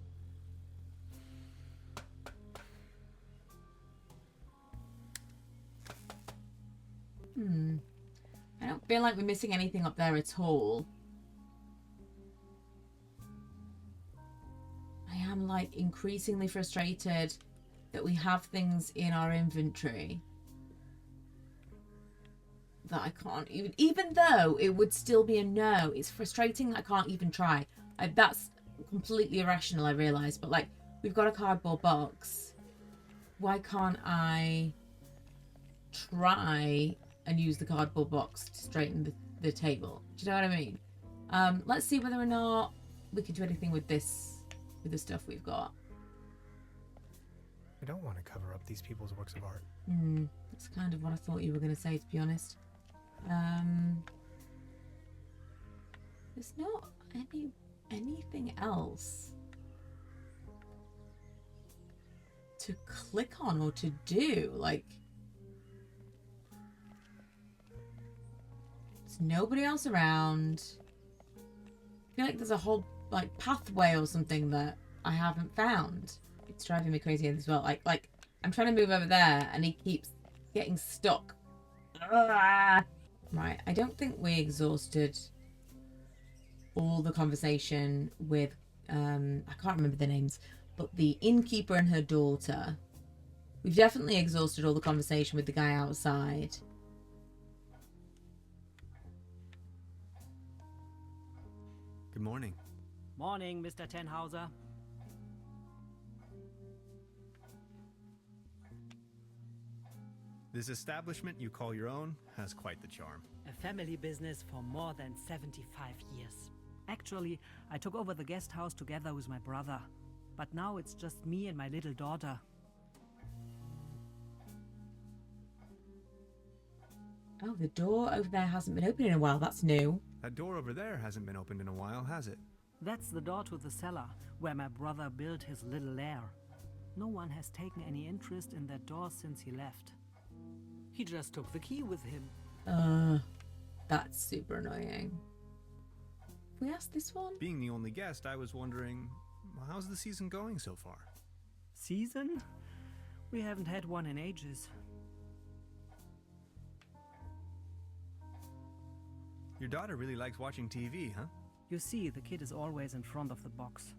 I don't feel like we're missing anything up there at all. I am like increasingly frustrated that we have things in our inventory that I can't even though it would still be a no, it's frustrating that I can't even try. That's completely irrational, I realise, but like, we've got a cardboard box. Why can't I try and use the cardboard box to straighten the table? Do you know what I mean? Let's see whether or not we can do anything with this, with the stuff we've got.
I don't want to cover up these people's works of art.
That's kind of what I thought you were going to say, to be honest. There's not anything else to click on or to do. Like, there's nobody else around. I feel like there's a whole like pathway or something that I haven't found. It's driving me crazy as well. Like I'm trying to move over there and he keeps getting stuck. Ugh. Right, I don't think we exhausted all the conversation with, I can't remember the names, but the innkeeper and her daughter. We've definitely exhausted all the conversation with the guy outside.
Good morning.
Morning, Mr. Tenhauser.
This establishment you call your own has quite the charm.
A family business for more than 75 years. Actually, I took over the guest house together with my brother. But now it's just me and my little daughter.
Oh, the door over there hasn't been open in a while. That's new.
That door over there hasn't been opened in a while, has it?
That's the door to the cellar, where my brother built his little lair. No one has taken any interest in that door since he left. He just took the key with him.
That's super annoying. We asked this one?
Being the only guest, I was wondering, how's the season going so far?
Season? We haven't had one in ages.
Your daughter really likes watching TV, huh?
You see, the kid is always in front of the box.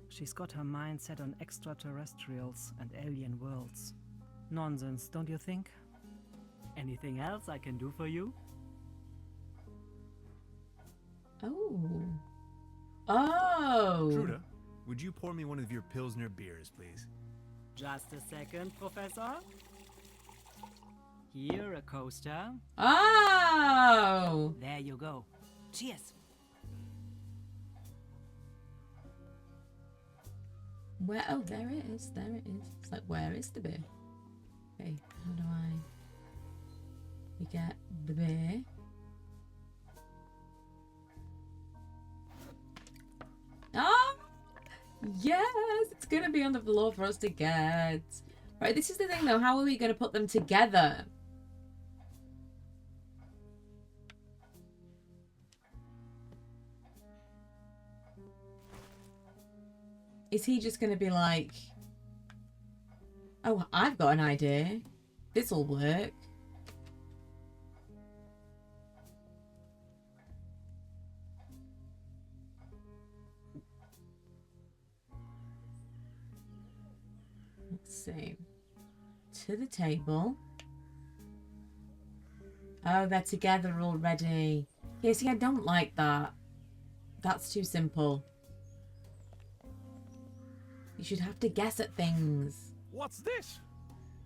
She's got her mind set on extraterrestrials and alien worlds. Nonsense, don't you think? Anything else I can do for you?
Oh.
Truda, would you pour me one of your Pilsner beers, please?
Just a second, Professor. Here, a coaster.
Oh!
There you go. Cheers.
Where? Oh, there it is. There it is. It's like, where is the beer? Okay, how do we get the beer? Oh! Yes! It's going to be on the floor for us to get. Right, this is the thing though. How are we going to put them together? Is he just going to be like, oh, I've got an idea. This'll work. Let's see. To the table. Oh, they're together already. Yeah, see, I don't like that. That's too simple. You should have to guess at things.
What's this?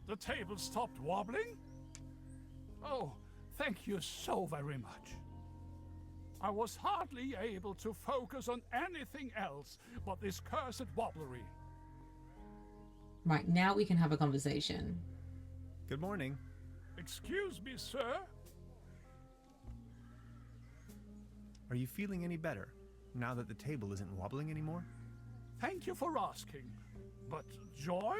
The table stopped wobbling? Oh, thank you so very much. I was hardly able to focus on anything else but this cursed wobblery.
Right, now we can have a conversation.
Good morning.
Excuse me, sir?
Are you feeling any better now that the table isn't wobbling anymore?
Thank you for asking. But joy?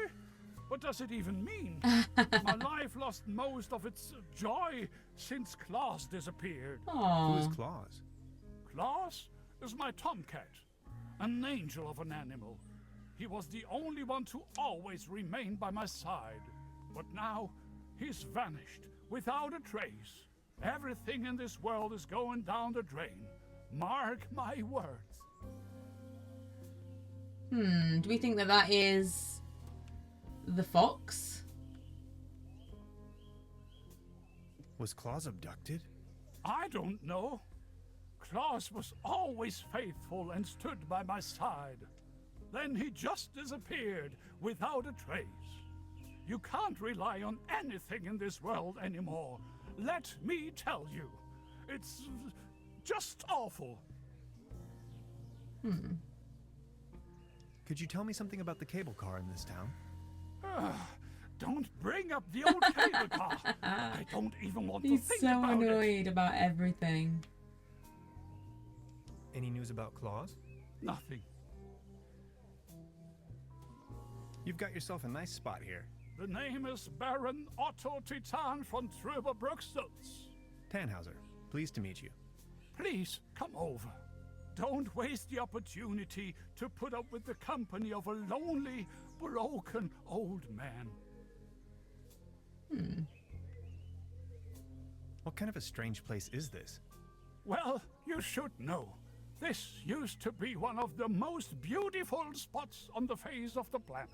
What does it even mean? My life lost most of its joy since Klaus disappeared.
Aww.
Who is Claus?
Klaus is my tomcat, an angel of an animal. He was the only one to always remain by my side. But now, he's vanished, without a trace. Everything in this world is going down the drain. Mark my words.
Do we think that that is the fox?
Was Claus abducted?
I don't know. Klaus was always faithful and stood by my side. Then he just disappeared without a trace. You can't rely on anything in this world anymore. Let me tell you. It's just awful.
Could you tell me something about the cable car in this town?
Don't bring up the old cable car. I don't even want to
He's
think
so
about it.
annoyed about everything.
Any news about Claus?
Nothing.
You've got yourself a nice spot here.
The name is Baron Otto Titan von Trüberbrook.
Tannhauser, pleased to meet you.
Please, come over. Don't waste the opportunity to put up with the company of a lonely, broken old man.
What kind of a strange place is this?
Well, you should know. This used to be one of the most beautiful spots on the face of the planet.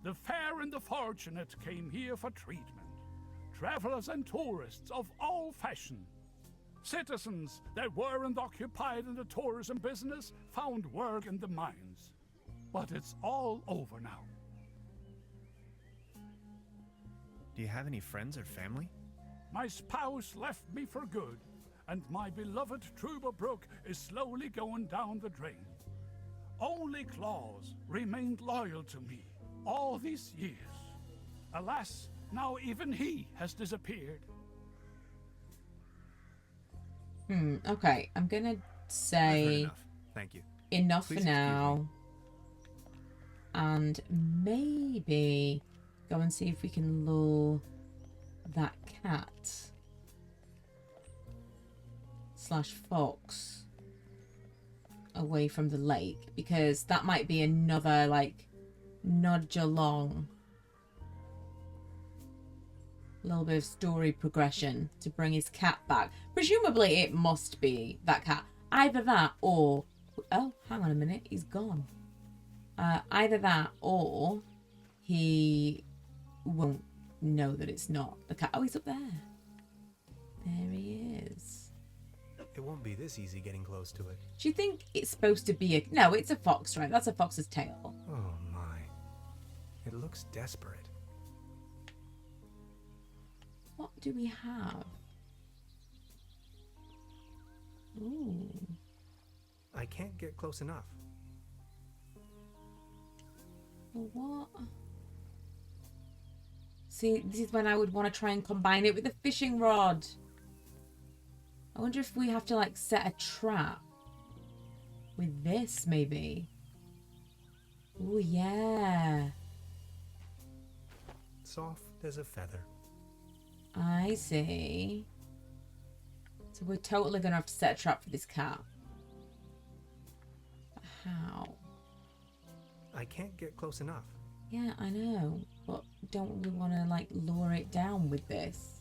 The fair and the fortunate came here for treatment. Travelers and tourists of all fashion. Citizens that weren't occupied in the tourism business found work in the mines. But it's all over now.
Do you have any friends or family?
My spouse left me for good, and my beloved Trüberbrook is slowly going down the drain. Only Klaus remained loyal to me all these years. Alas, now even he has disappeared.
Okay, I'm gonna
I've heard
say
enough. Thank you.
enough
Please
for
excuse
now. And maybe go and see if we can lure that cat slash fox away from the lake, because that might be another like nudge along, a little bit of story progression to bring his cat back. Presumably it must be that cat, either that or oh, hang on a minute, he's gone. Either that or he won't know that it's not the cat. Oh, he's up there. There he is.
It won't be this easy getting close to it.
Do you think it's supposed to be a... No, it's a fox, right? That's a fox's tail.
Oh my. It looks desperate.
What do we have? Ooh.
I can't get close enough.
What? See, this is when I would want to try and combine it with a fishing rod. I wonder if we have to like set a trap with this maybe. Oh yeah.
Soft as a feather.
I see. So we're totally gonna have to set a trap for this cat. How?
I can't get close enough.
Yeah, I know. But don't we want to like lure it down with this?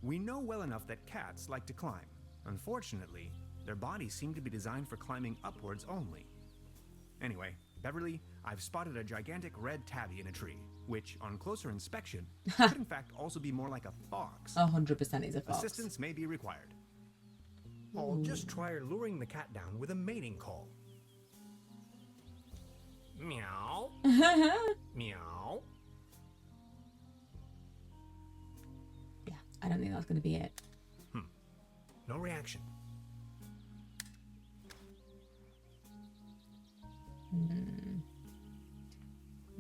We know well enough that cats like to climb. Unfortunately, their bodies seem to be designed for climbing upwards only. Anyway, Beverly, I've spotted a gigantic red tabby in a tree, which, on closer inspection, could in fact also be more like a fox.
100% is a fox.
Assistance may be required.
I'll just try luring the cat down with a mating call. Meow. Meow.
Yeah, I don't think that's going to be it.
No reaction.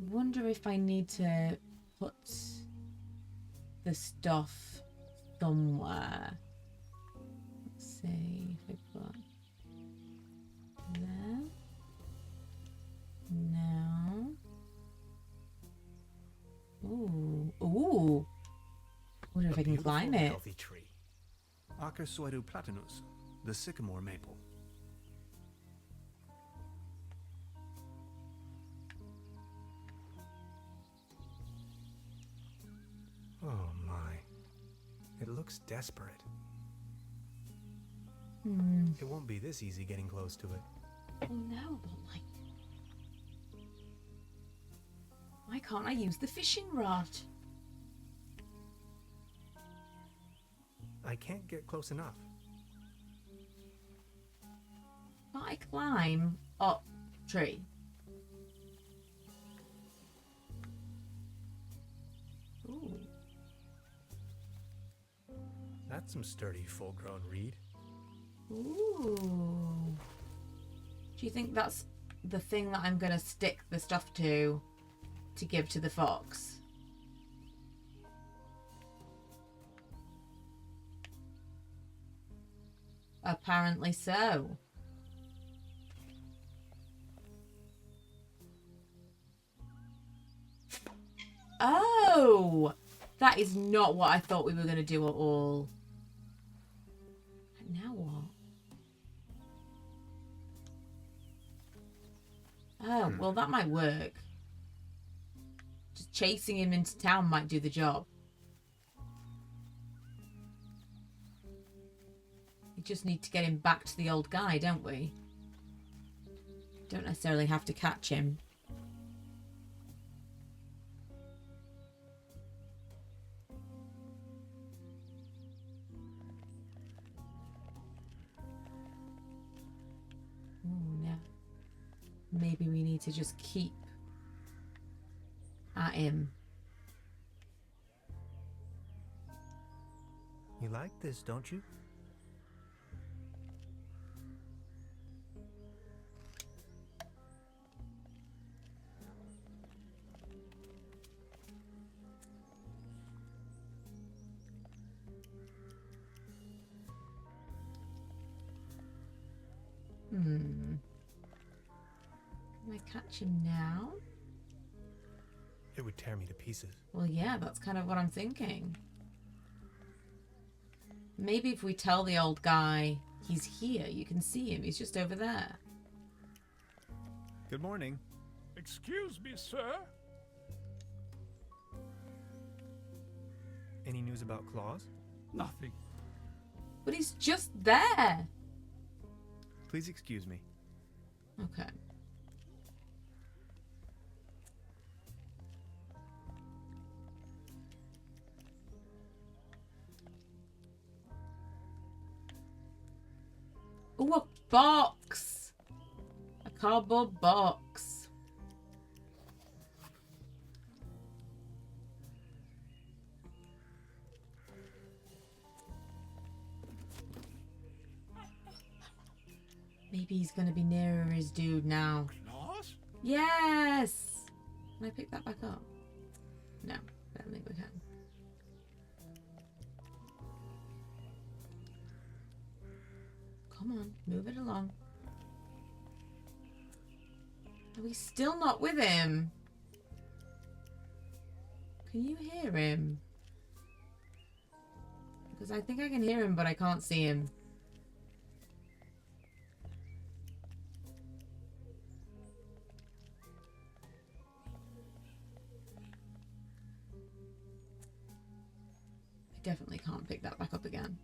Wonder if I need to put the stuff somewhere. Let's see if I put there. No. Ooh. Ooh. Wonder if I can climb it.
Healthy tree.
Acersoidu platanus, the sycamore maple.
Oh my. It looks desperate. It won't be this easy getting close to it.
Oh no, but like, why can't I use the fishing rod?
I can't get close enough.
Can't I climb up tree? Ooh.
That's some sturdy, full-grown reed.
Ooh. Do you think that's the thing that I'm going to stick the stuff to give to the fox? Apparently so. Oh! That is not what I thought we were going to do at all. And now what? Oh, well that might work. Just chasing him into town might do the job. We just need to get him back to the old guy, don't we? Don't necessarily have to catch him. Ooh, no. Maybe we need to just keep at him.
You like this, don't you?
Can I catch him now?
It would tear me to pieces.
Well, yeah, that's kind of what I'm thinking. Maybe if we tell the old guy he's here, you can see him. He's just over there.
Good morning.
Excuse me, sir.
Any news about Claus?
Nothing.
But he's just there.
Please excuse me.
Okay. Ooh, a box! A cardboard box. maybe he's going to be nearer his dude now.
Claws?
Yes! Can I pick that back up? No, I don't think we can. Come on, move it along. Are we still not with him? Can you hear him? Because I think I can hear him, but I can't see him. I definitely can't pick that back up again.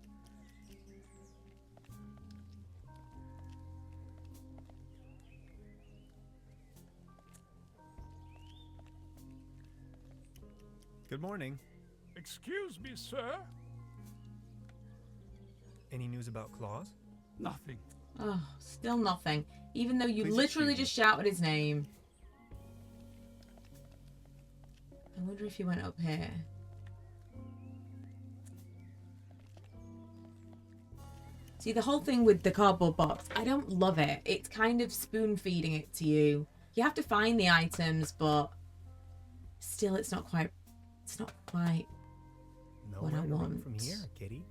Good morning.
Excuse me, sir?
Any news about Claus?
Nothing.
Oh, still nothing. Even though you
Please
literally
excuse
just shouted his name. I wonder if he went up here. See, the whole thing with the cardboard box, I don't love it. It's kind of spoon feeding it to you. You have to find the items, but still it's not quite what I
Nowhere to run
want.
from here, kitty.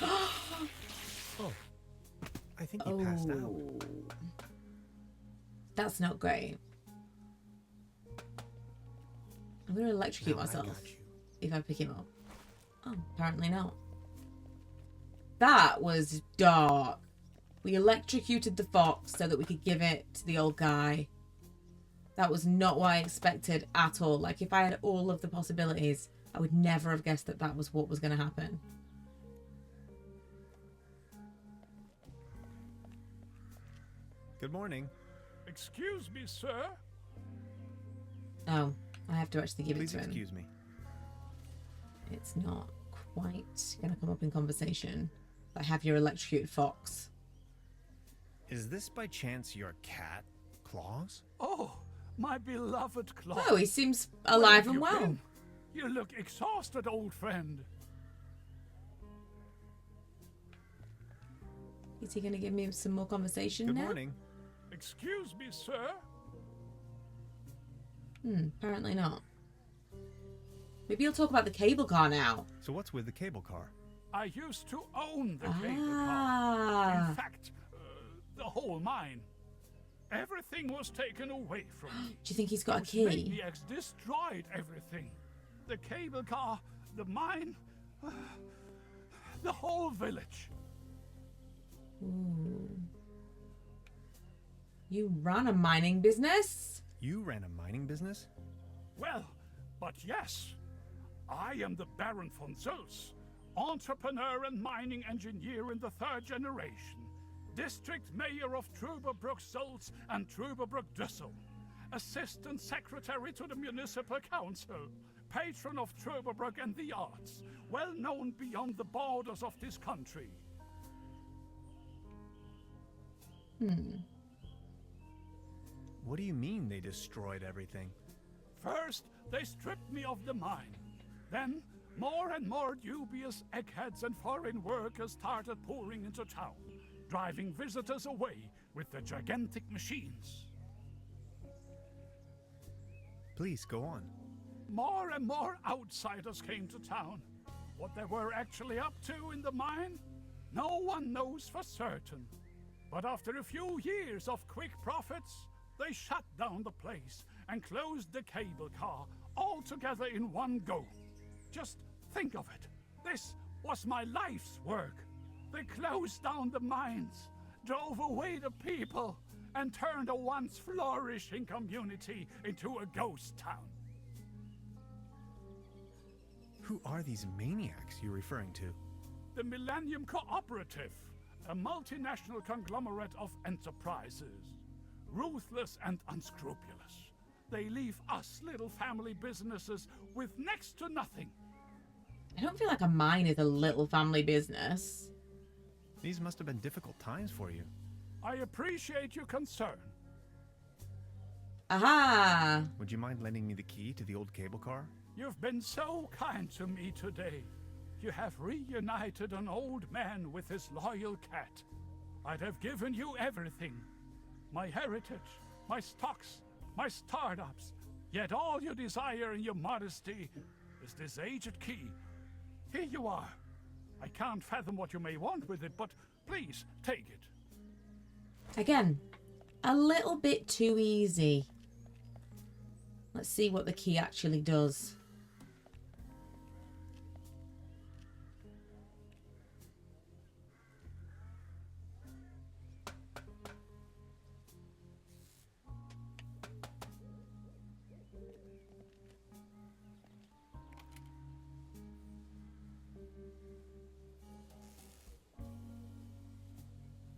Oh, I think he passed out.
That's not great. I'm going to electrocute
Now I
myself
got you.
if I pick him up. Oh, apparently not. That was dark. We electrocuted the fox so that we could give it to the old guy. That was not what I expected at all. Like, if I had all of the possibilities, I would never have guessed that that was what was going to happen.
Good morning.
Excuse me, sir?
Oh, I have to actually give
Please
it to him.
excuse me.
It's not quite going to come up in conversation. I have your electrocuted fox.
Is this by chance your cat, Claus?
Oh, my beloved Claus.
Oh, he seems
Where
alive
have
and
you
well.
been? You look exhausted, old friend.
Is he going to give me some more conversation
Good
now?
morning.
Excuse me, sir?
Apparently not. Maybe he'll talk about the cable car now.
So what's with the cable car?
I used to own the cable car. In fact, the whole mine. Everything was taken away from me.
Do you think he's got a
Those
key?
maniacs destroyed everything. The cable car, the mine, the whole village.
Ooh. You run a mining business?
You ran a mining business?
Well, but yes, I am the Baron von Zölz, entrepreneur and mining engineer in the third generation, district mayor of Trüberbrook Zölz and Trüberbrook Düssel, assistant secretary to the municipal council, patron of Trüberbrook and the arts, well known beyond the borders of this country.
What do you mean they destroyed everything?
First, they stripped me of the mine. Then, more and more dubious eggheads and foreign workers started pouring into town, driving visitors away with the gigantic machines.
Please, go on.
More and more outsiders came to town. What they were actually up to in the mine, no one knows for certain. But after a few years of quick profits, they shut down the place and closed the cable car all together in one go. Just think of it. This was my life's work. They closed down the mines, drove away the people, and turned a once flourishing community into a ghost town.
Who are these maniacs you're referring to?
The Millennium Cooperative, a multinational conglomerate of enterprises. Ruthless and unscrupulous. They leave us little family businesses with next to nothing.
I don't feel like a mine is a little family business.
These must have been difficult times for you.
I appreciate your concern.
Aha!
Would you mind lending me the key to the old cable car?
You've been so kind to me today. you have reunited an old man with his loyal cat. I'd have given you everything. My heritage, my stocks, my startups. Yet all you desire in your modesty is this aged key. Here you are. I can't fathom what you may want with it, but please take it.
Again, a little bit too easy. Let's see what the key actually does.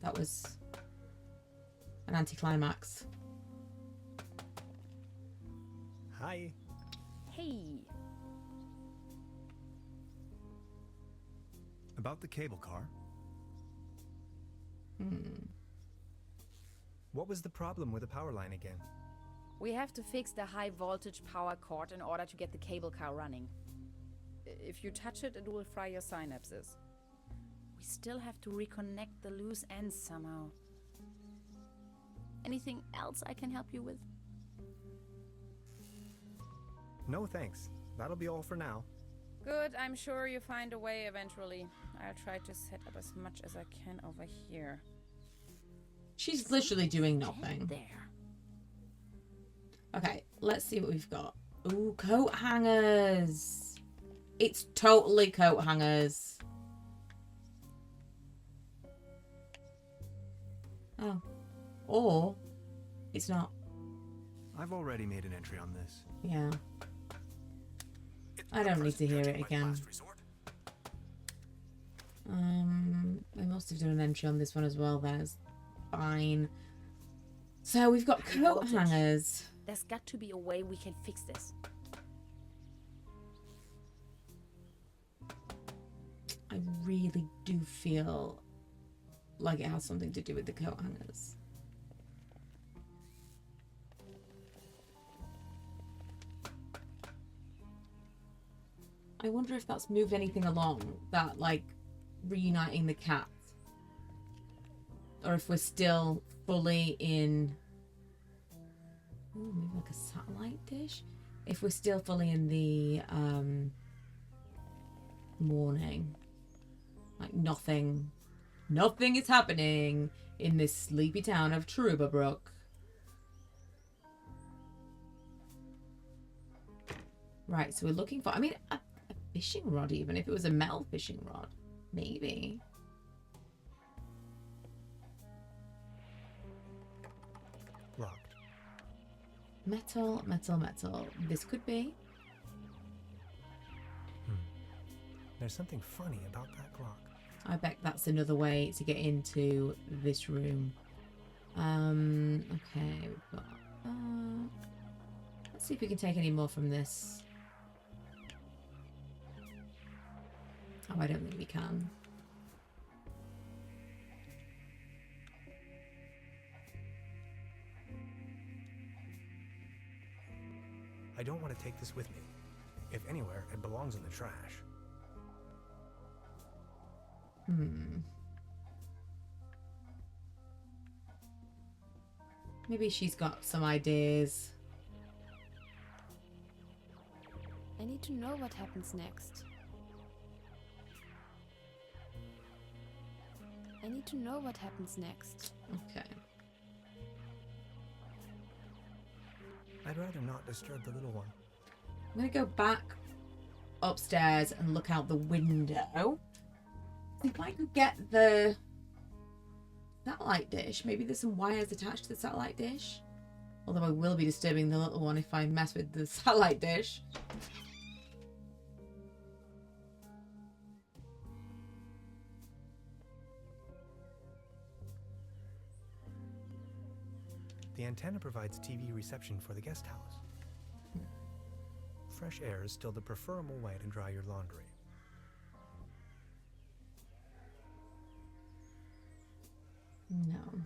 That was an anticlimax.
Hi.
Hey.
About the cable car?
What was the problem with the power line again?
We have to fix the high voltage power cord in order to get the cable car running. If you touch it, it will fry your synapses. We still have to reconnect the loose ends somehow. Anything else I can help you with?
No thanks. That'll be all for now.
Good, I'm sure you find a way eventually. I'll try to set up as much as I can over here.
She's literally doing nothing.
There.
Okay, let's see what we've got. Ooh, coat hangers. It's totally coat hangers. Oh. Or it's not.
I've already made an entry on this.
Yeah. I don't need to hear it again. I must have done an entry on this one as well then. It's fine. So we've got coat hangers.
There's got to be a way we can fix this.
I really do feel like it has something to do with the coat hangers. I wonder if that's moved anything along, that like reuniting the cat, or if we're still fully in, ooh, maybe like a satellite dish, if we're still fully in the morning, like nothing is happening in this sleepy town of Trüberbrook. Right, so we're looking for, I mean, a fishing rod, even if it was a metal fishing rod, maybe.
Locked.
Metal, metal, metal. This could be.
There's something funny about that clock.
I bet that's another way to get into this room. Okay, we've got, let's see if we can take any more from this. Oh, I don't think we can.
I don't want to take this with me. If anywhere, it belongs in the trash.
Maybe she's got some ideas.
I need to know what happens next. I need to know what happens next.
Okay.
I'd rather not disturb the little one.
I'm going to go back upstairs and look out the window. If I could get the satellite dish. Maybe there's some wires attached to the satellite dish. Although I will be disturbing the little one if I mess with the satellite dish.
The antenna provides TV reception for the guest house. Fresh air is still the preferable way to dry your laundry.
No.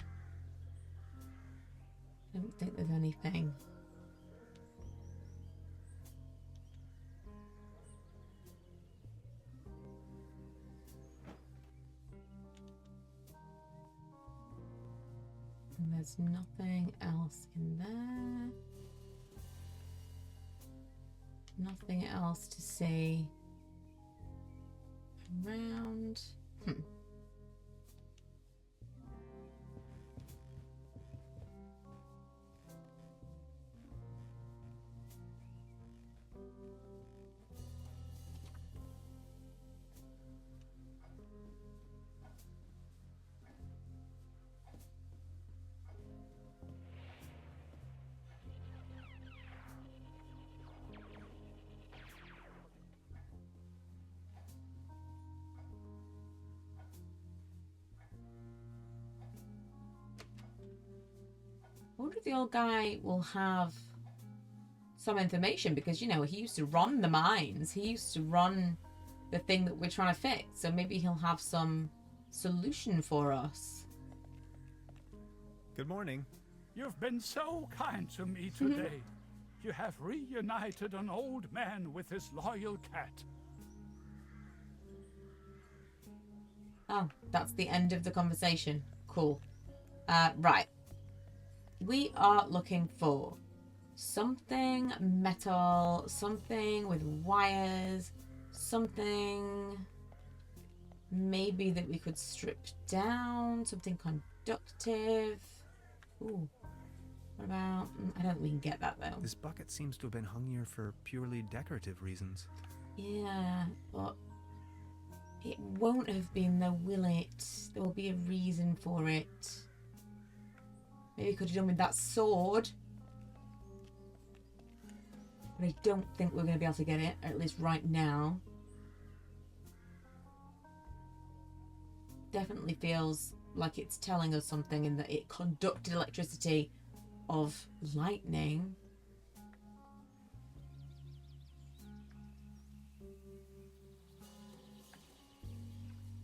I don't think there's anything. And there's nothing else in there. Nothing else to see around. I wonder if the old guy will have some information, because, you know, he used to run the mines. He used to run the thing that we're trying to fix. So maybe he'll have some solution for us.
Good morning.
You've been so kind to me today. You have reunited an old man with his loyal cat.
Oh, that's the end of the conversation. Cool. Right. We are looking for something metal, something with wires, something maybe that we could strip down, something conductive. Ooh. What about... I don't think we can get that, though.
This bucket seems to have been hung here for purely decorative reasons.
Yeah, but it won't have been, though, will it? There will be a reason for it. Maybe we could have done with that sword. But I don't think we're going to be able to get it, at least right now. Definitely feels like it's telling us something in that it conducted electricity of lightning.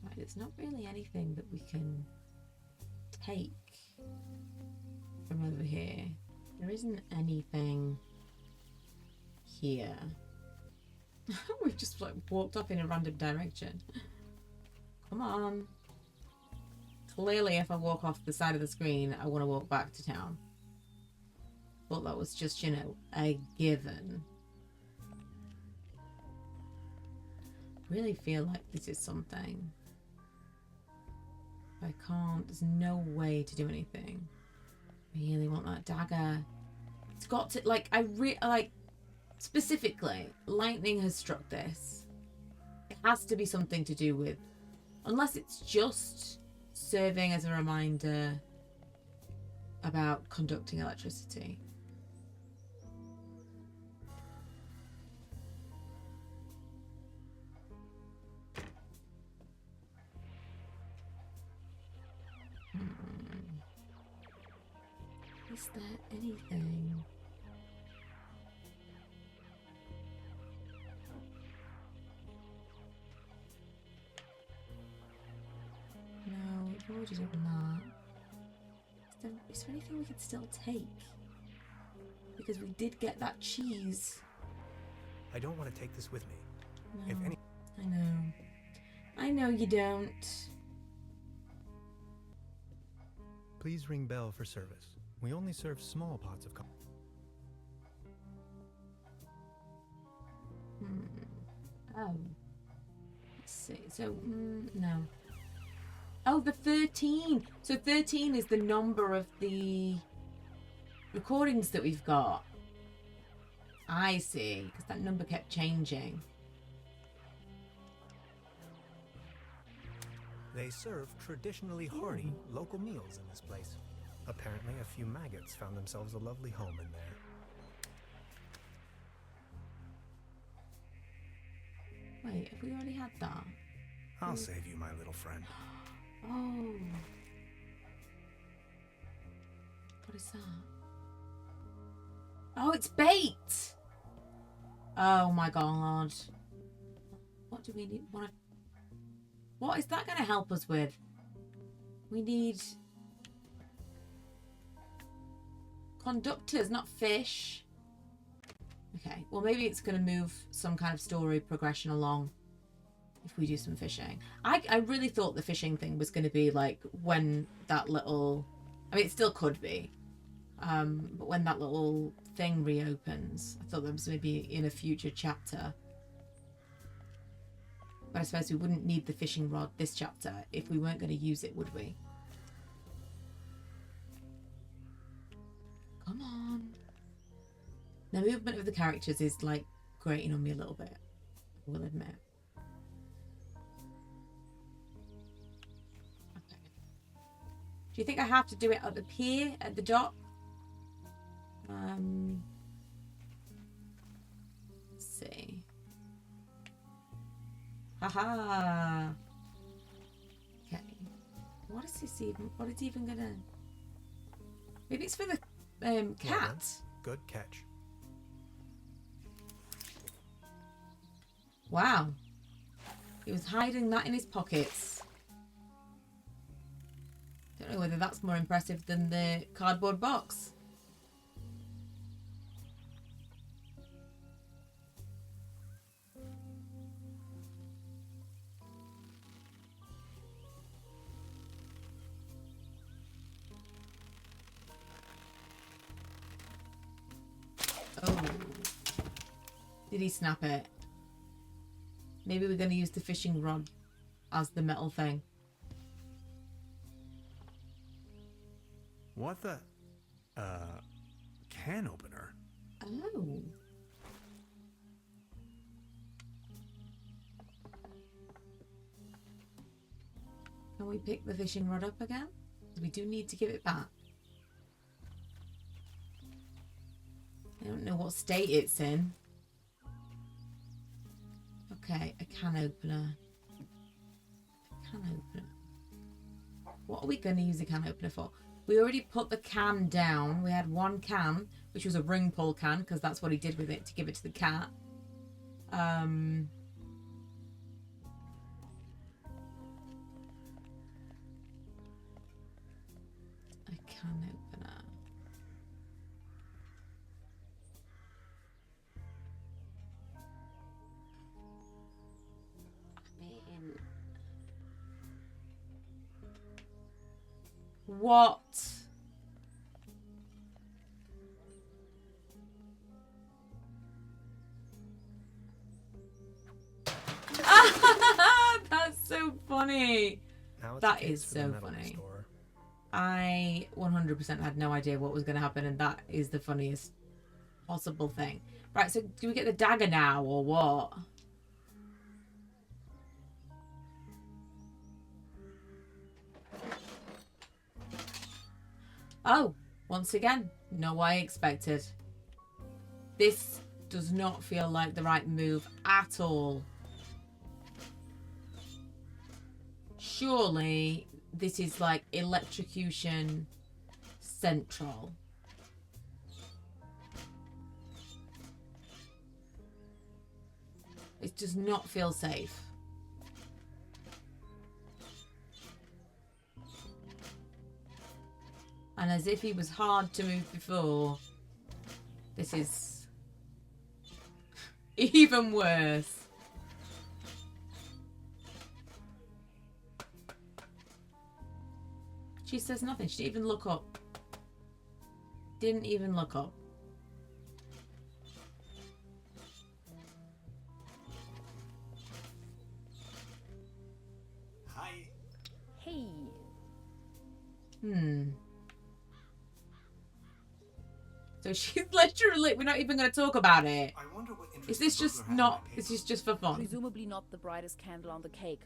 Right, there's not really anything that we can take from over here. There isn't anything here. We've just like walked off in a random direction. Come on. Clearly, if I walk off the side of the screen, I want to walk back to town. But that was just, you know, a given. I really feel like this is something. I can't, there's no way to do anything. I really want that dagger. It's got to, like, like, specifically, lightning has struck this. It has to be something to do with, unless it's just serving as a reminder about conducting electricity. Is there anything? No, we've already done that. Is there anything we can still take? Because we did get that cheese.
I don't want to take this with me.
No,
If any...
I know. I know you don't.
Please ring bell for service. We only serve small pots of coffee.
Oh. Let's see. So, no. Oh, the 13. So 13 is the number of the recordings that we've got. I see. Because that number kept changing.
They serve traditionally hearty local meals in this place. Apparently, a few maggots found themselves a lovely home in there.
Wait, have we already had that?
I'll save you, my little friend.
Oh. What is that? Oh, it's bait! Oh my god. What do we need? What is that going to help us with? We need conductors, not fish. Okay, well maybe it's going to move some kind of story progression along if we do some fishing. I really thought the fishing thing was going to be like when that little I mean, it still could be. But when that little thing reopens, I thought that was maybe in a future chapter. But I suppose we wouldn't need the fishing rod this chapter if we weren't going to use it, would we? Come on. The movement of the characters is like grating on me a little bit, I will admit. Okay. Do you think I have to do it at the pier, at the dock? Let's see. Haha. Okay. What is this even? What is even gonna? Maybe it's for the cat.
Good catch.
Wow. He was hiding that in his pockets. Don't know whether that's more impressive than the cardboard box. Oh. Did he snap it? Maybe we're going to use the fishing rod as the metal thing.
What the? Can opener?
Oh. Can we pick the fishing rod up again? We do need to give it back. I don't know what state it's in. Okay, a can opener. A can opener. What are we going to use a can opener for? We already put the can down. We had one can, which was a ring pull can, because that's what he did with it to give it to the cat. A can opener. What? That's so funny. That is so funny. I 100% had no idea what was going to happen, and that is the funniest possible thing. Right, so do we get the dagger now, or what? Oh, once again, not what I expected. This does not feel like the right move at all. Surely this is like electrocution central. It does not feel safe. And as if he was hard to move before, this is even worse. She says nothing. She didn't even look up. Didn't even look up.
Hi.
Hey.
So she's literally, we're not even going to talk about it.
I wonder what
Is this just not, this is just for fun?
Presumably not the brightest candle on the cake.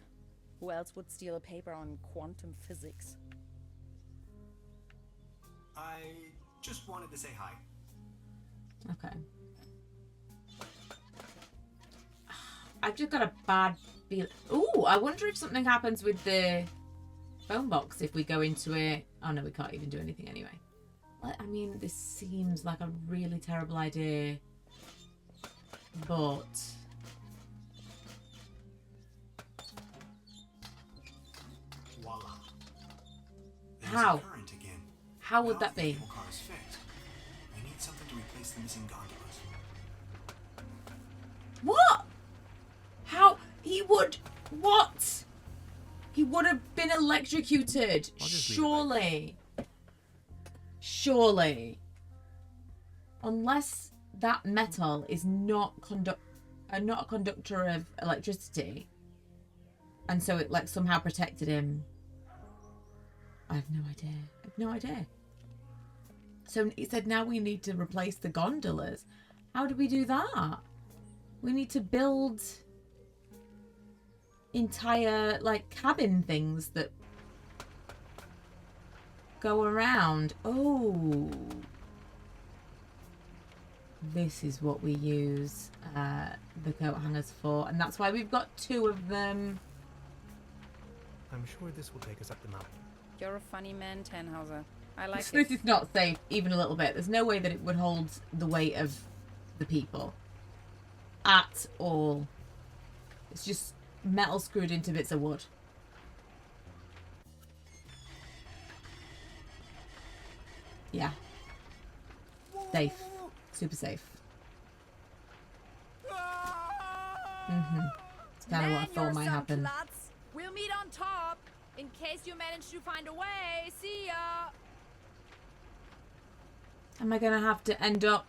Who else would steal a paper on quantum physics?
I just wanted to say hi.
Okay. I've just got a bad feel. Ooh, I wonder if something happens with the phone box if we go into it. Oh no, we can't even do anything anyway. I mean, this seems like a really terrible idea, but
Voila. There's
how?
A current again.
How would
Now
that
the
be?
cable car is fixed. We need something to replace the missing gondolas.
What? How? He would... What? He would have been electrocuted.
I'll just leave it
Surely. surely. Unless that metal is not a conductor of electricity, and so it like somehow protected him. I have no idea. I have no idea. So it said now we need to replace the gondolas. How do we do that? We need to build entire like cabin things that go around. Oh. This is what we use the coat hangers for, and that's why we've got 2 of them.
I'm sure this will take us up the mountain.
You're a funny man, Tannhauser. I like
This is not safe, even a little bit. There's no way that it would hold the weight of the people. At all. It's just metal screwed into bits of wood. Yeah. Safe. Super safe. It's kind of what I thought might happen.
Klutz. We'll meet on top in case you manage to find a way. See ya.
Am I gonna have to end up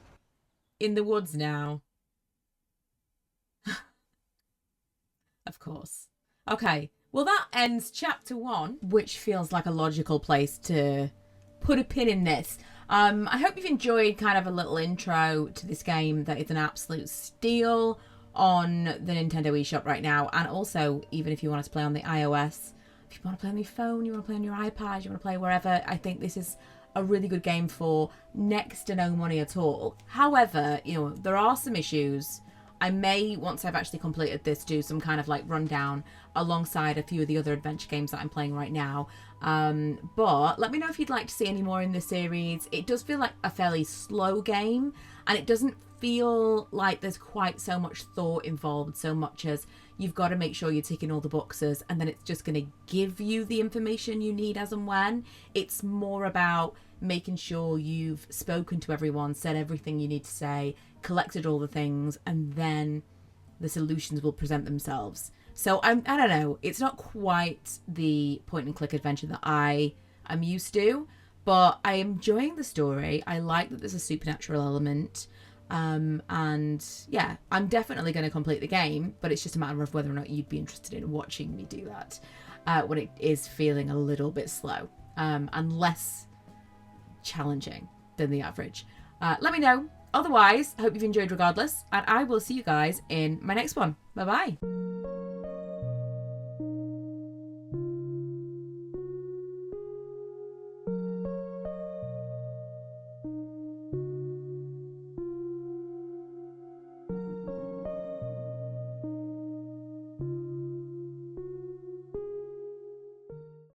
in the woods now? Of course. Okay, well that ends chapter 1, which feels like a logical place to put a pin in this. I hope you've enjoyed kind of a little intro to this game that is an absolute steal on the Nintendo eShop right now. And also, even if you want to play on the iOS, if you want to play on your phone, you want to play on your iPad, you want to play wherever, I think this is a really good game for next to no money at all. However, you know, there are some issues. I may, once I've actually completed this, do some kind of like rundown alongside a few of the other adventure games that I'm playing right now. But let me know if you'd like to see any more in this series. It does feel like a fairly slow game, and it doesn't feel like there's quite so much thought involved, so much as you've got to make sure you're ticking all the boxes, and then it's just going to give you the information you need as and when. It's more about making sure you've spoken to everyone, said everything you need to say, collected all the things, and then the solutions will present themselves. So I don't know, it's not quite the point and click adventure that I am used to, but I am enjoying the story. I like that there's a supernatural element. And yeah, I'm definitely going to complete the game, but it's just a matter of whether or not you'd be interested in watching me do that when it is feeling a little bit slow and less challenging than the average. Let me know. Otherwise, I hope you've enjoyed regardless, and I will see you guys in my next one. Bye bye.